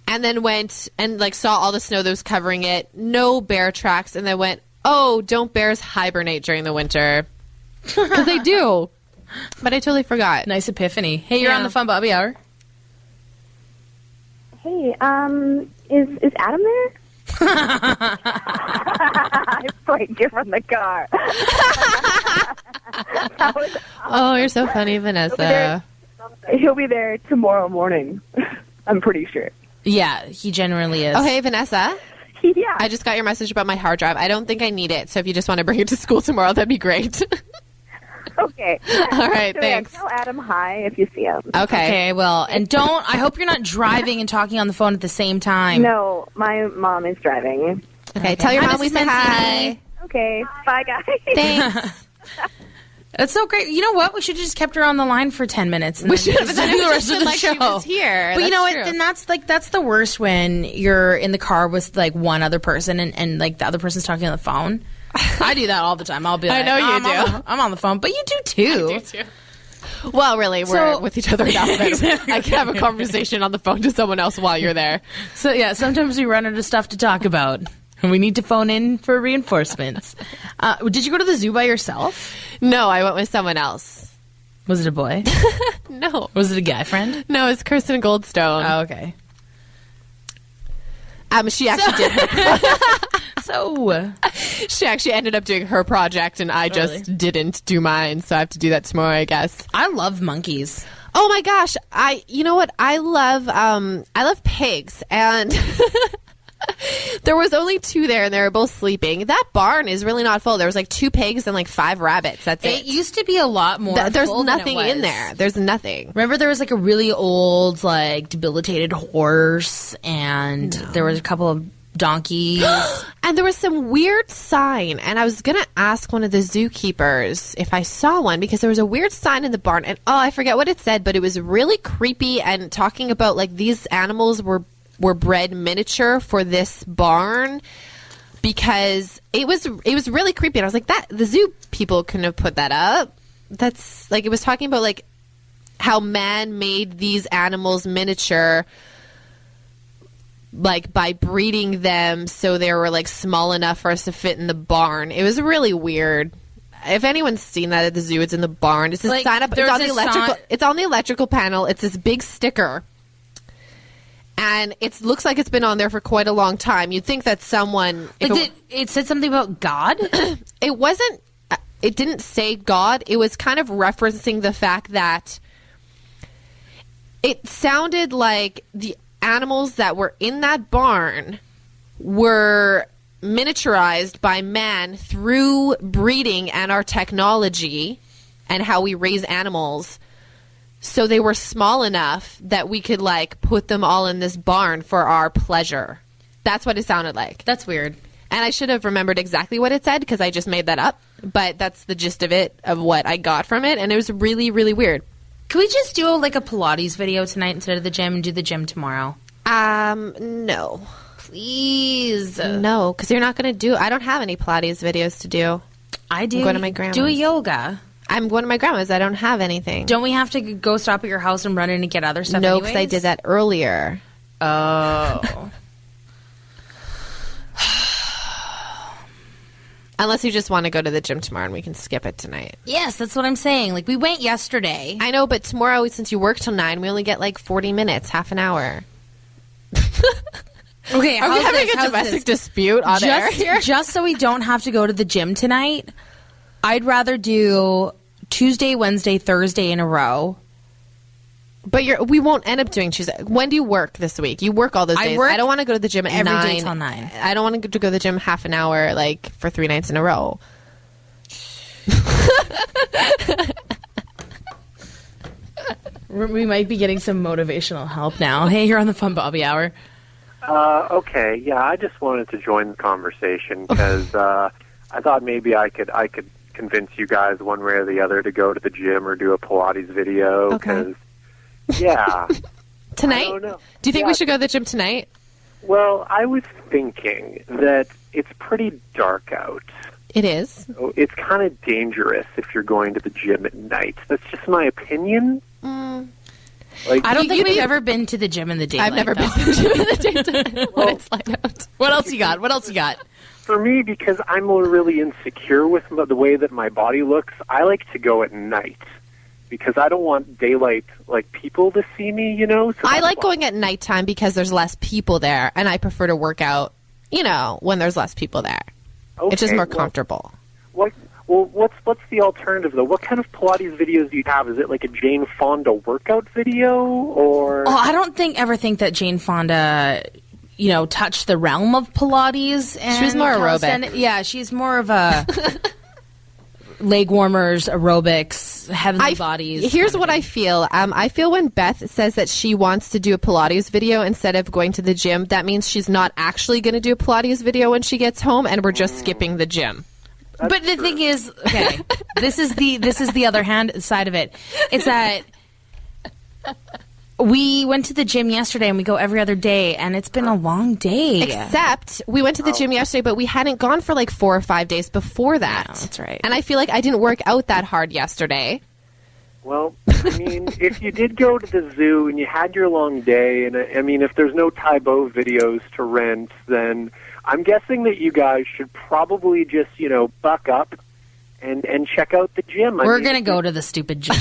and then went and like saw all the snow that was covering it, no bear tracks, and then went, oh, don't bears hibernate during the winter? Because they do. But I totally forgot. Nice epiphany. Hey, you're on the Fun Bobby Hour. Hey, is Adam there? I played you from the car. Oh, you're so funny, Vanessa. He'll be there tomorrow morning. I'm pretty sure. Yeah, he generally is. Oh, hey, Vanessa. Yeah. I just got your message about my hard drive. I don't think I need it, so if you just want to bring it to school tomorrow, that'd be great. Okay. All right, so thanks. Yeah, tell Adam hi if you see him. Okay, well, and I hope you're not driving and talking on the phone at the same time. No, my mom is driving. Okay, tell your Hi, mom we Mrs. said hi. Okay, bye, guys. Thanks. That's so great. You know what? We should have just kept her on the line for 10 minutes. And We then should have just done do it the rest of the like show. she was here. But you That's know what? true. Then that's the worst when you're in the car with like one other person and like the other person's talking on the phone. I do that all the time. I'll be like, I know you do. I'm on the phone, but you do too. I do too. Well, really, we're with each other now. I can have a conversation on the phone to someone else while you're there. So yeah, sometimes we run out of stuff to talk about, and we need to phone in for reinforcements. Did you go to the zoo by yourself? No, I went with someone else. Was it a boy? No. Was it a guy friend? No, it's Kirsten Goldstone. Oh, okay. She actually did her. So she actually ended up doing her project, and I just didn't do mine. So I have to do that tomorrow, I guess. I love monkeys. Oh my gosh! You know what? I love pigs, and there was only 2 there, and they were both sleeping. That barn is really not full. There was like 2 pigs and like 5 rabbits. That's it. It used to be a lot more. There's full nothing than it in was. there. There's nothing. Remember, there was like a really old, like debilitated horse, and there was a couple of donkeys. And there was some weird sign, and I was going to ask one of the zookeepers if I saw one, because there was a weird sign in the barn, and I forget what it said, but it was really creepy, and talking about like these animals were bred miniature for this barn, because it was really creepy, and I was like, that the zoo people couldn't have put that up. That's like, it was talking about like how man made these animals miniature, like by breeding them so they were like small enough for us to fit in the barn. It was really weird. If anyone's seen that at the zoo, it's in the barn. It's this Like, sign up. It's there's on the a electrical. sign- It's on the electrical panel. It's this big sticker, and it looks like it's been on there for quite a long time. You'd think that someone. Like, it said something about God. It wasn't. It didn't say God. It was kind of referencing the fact that it sounded like the animals that were in that barn were miniaturized by man through breeding and our technology and how we raise animals. So they were small enough that we could like put them all in this barn for our pleasure. That's what it sounded like. That's weird. And I should have remembered exactly what it said because I just made that up. But that's the gist of it, of what I got from it. And it was really, really weird. Can we just do like a Pilates video tonight instead of the gym and do the gym tomorrow? No. Please. No, because you're not going to do... I don't have any Pilates videos to do. I do. I'm going to my grandma's. Do a yoga. I'm going to my grandma's. I don't have anything. Don't we have to go stop at your house and run in and get other stuff No, because I did that earlier. Oh. Unless you just want to go to the gym tomorrow and we can skip it tonight. Yes, that's what I'm saying. Like, we went yesterday. I know, but tomorrow, since you work till 9, we only get like 40 minutes, half an hour. Okay, are we having a domestic dispute on air here? Just so we don't have to go to the gym tonight, I'd rather do Tuesday, Wednesday, Thursday in a row. But we won't end up doing Tuesday. When do you work this week? You work all those days. I don't want to go to the gym at every 9. day till 9. I don't want to go to the gym half an hour, like, for 3 nights in a row. We might be getting some motivational help now. Hey, you're on the Fun Bobby Hour. Okay, yeah, I just wanted to join the conversation because I thought maybe I could convince you guys one way or the other to go to the gym or do a Pilates video. Okay. Yeah. Tonight? I don't know. Do you think we should go to the gym tonight? Well, I was thinking that it's pretty dark out. It is. So it's kind of dangerous if you're going to the gym at night. That's just my opinion. Like, I don't think we've ever been to the gym in the daylight. I've never been to the gym in the daytime when it's light out. What else you got? For me, because I'm really insecure with the way that my body looks, I like to go at night because I don't want daylight, like, people to see me, you know? So I like going at nighttime because there's less people there, and I prefer to work out, you know, when there's less people there. Okay, it's just more comfortable. What's the alternative, though? What kind of Pilates videos do you have? Is it like a Jane Fonda workout video, or...? Oh, I don't ever think that Jane Fonda, you know, touched the realm of Pilates. And she was more aerobic. calisthenics. Yeah, she's more of a leg warmers, aerobics, heavenly bodies. Here's what I feel. I feel when Beth says that she wants to do a Pilates video instead of going to the gym, that means she's not actually going to do a Pilates video when she gets home, and we're just skipping the gym. But the thing is, okay, this is the other side of it. It's that we went to the gym yesterday and we go every other day, and it's been a long day. Except we went to the gym yesterday, but we hadn't gone for like 4 or 5 days before that. Yeah, that's right. And I feel like I didn't work out that hard yesterday. Well, I mean, if you did go to the zoo and you had your long day, and I mean, if there's no Taibo videos to rent, then I'm guessing that you guys should probably just, you know, buck up and check out the gym. We're going to go to the stupid gym.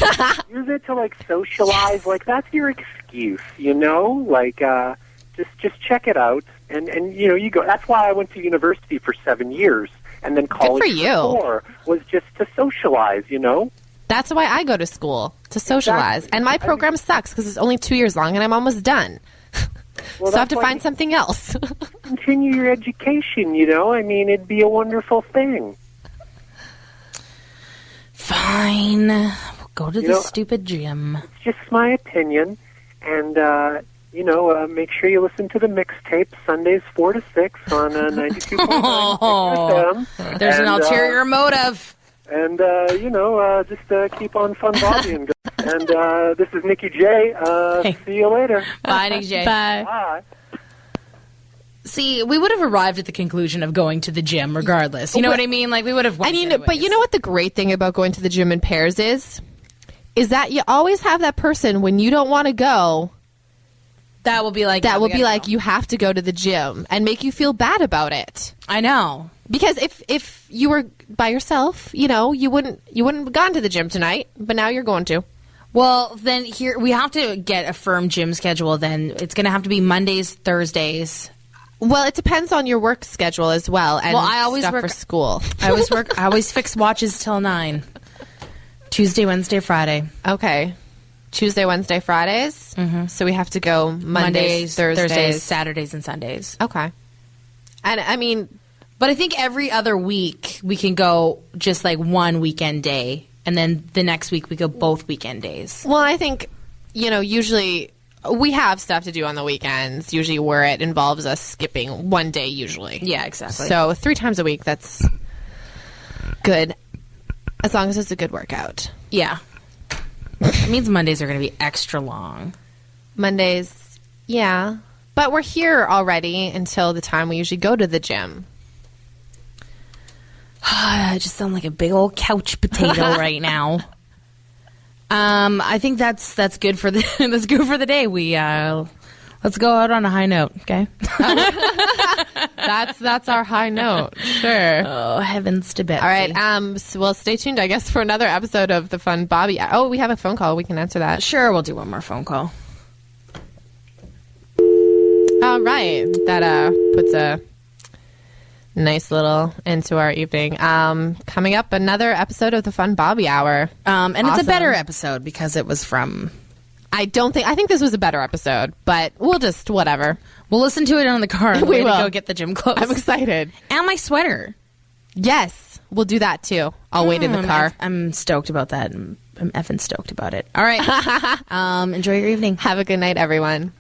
Use it to, like, socialize. Yes. Like, that's your excuse, you know? Like, just check it out. And you know, you go. That's why I went to university for 7 years. And then college for you. 4 was just to socialize, you know? That's why I go to school, to socialize. Exactly. And my program sucks because it's only 2 years long and I'm almost done. Well, so I have to find something else. Continue your education, you know? I mean, it'd be a wonderful thing. Fine. We'll go to the stupid gym. It's just my opinion. And, you know, make sure you listen to the mixtape Sundays 4 to 6 on 92.9 FM. There's an ulterior motive. And, you know, just keep on Fun Bobbying. And this is Nikki J. See you later. Bye, Nikki J. Bye. See, we would have arrived at the conclusion of going to the gym regardless. You know what I mean? Like, we would have went anyways. But you know what the great thing about going to the gym in pairs is that you always have that person when you don't want to go. That will be like... you have to go to the gym and make you feel bad about it. I know. Because if you were by yourself, you know, you wouldn't have gone to the gym tonight, but now you're going to. Well, then here we have to get a firm gym schedule. Then it's going to have to be Mondays, Thursdays. Well, it depends on your work schedule as well, and I always stuff work for school. I always fix watches till 9. Tuesday, Wednesday, Friday. Okay. Tuesday, Wednesday, Fridays. Mm-hmm. So we have to go Mondays, Thursdays, Saturdays, and Sundays. Okay. And I mean, but I think every other week we can go just like one weekend day, and then the next week we go both weekend days. Well, I think, you know, usually we have stuff to do on the weekends, usually where it involves us skipping one day usually. Yeah, exactly. So 3 times a week, that's good. As long as it's a good workout. Yeah. It means Mondays are going to be extra long. Mondays, yeah. But we're here already until the time we usually go to the gym. I just sound like a big old couch potato right now. I think that's good for the day. We let's go out on a high note, okay? That's our high note. Sure. Oh, heavens to Betsy. All right. So we'll stay tuned, I guess, for another episode of the Fun Bobby. Oh, we have a phone call. We can answer that. Sure, we'll do one more phone call. All right. That puts a nice little into our evening. Coming up, another episode of the Fun Bobby Hour. And it's a better episode because it was from... I think this was a better episode, but we'll just, whatever. We'll listen to it on the car on the way to will. go get the gym clothes. I'm excited. And my sweater. Yes, we'll do that too. I'll wait in the car. I'm stoked about that. I'm effing stoked about it. All right. Enjoy your evening. Have a good night, everyone.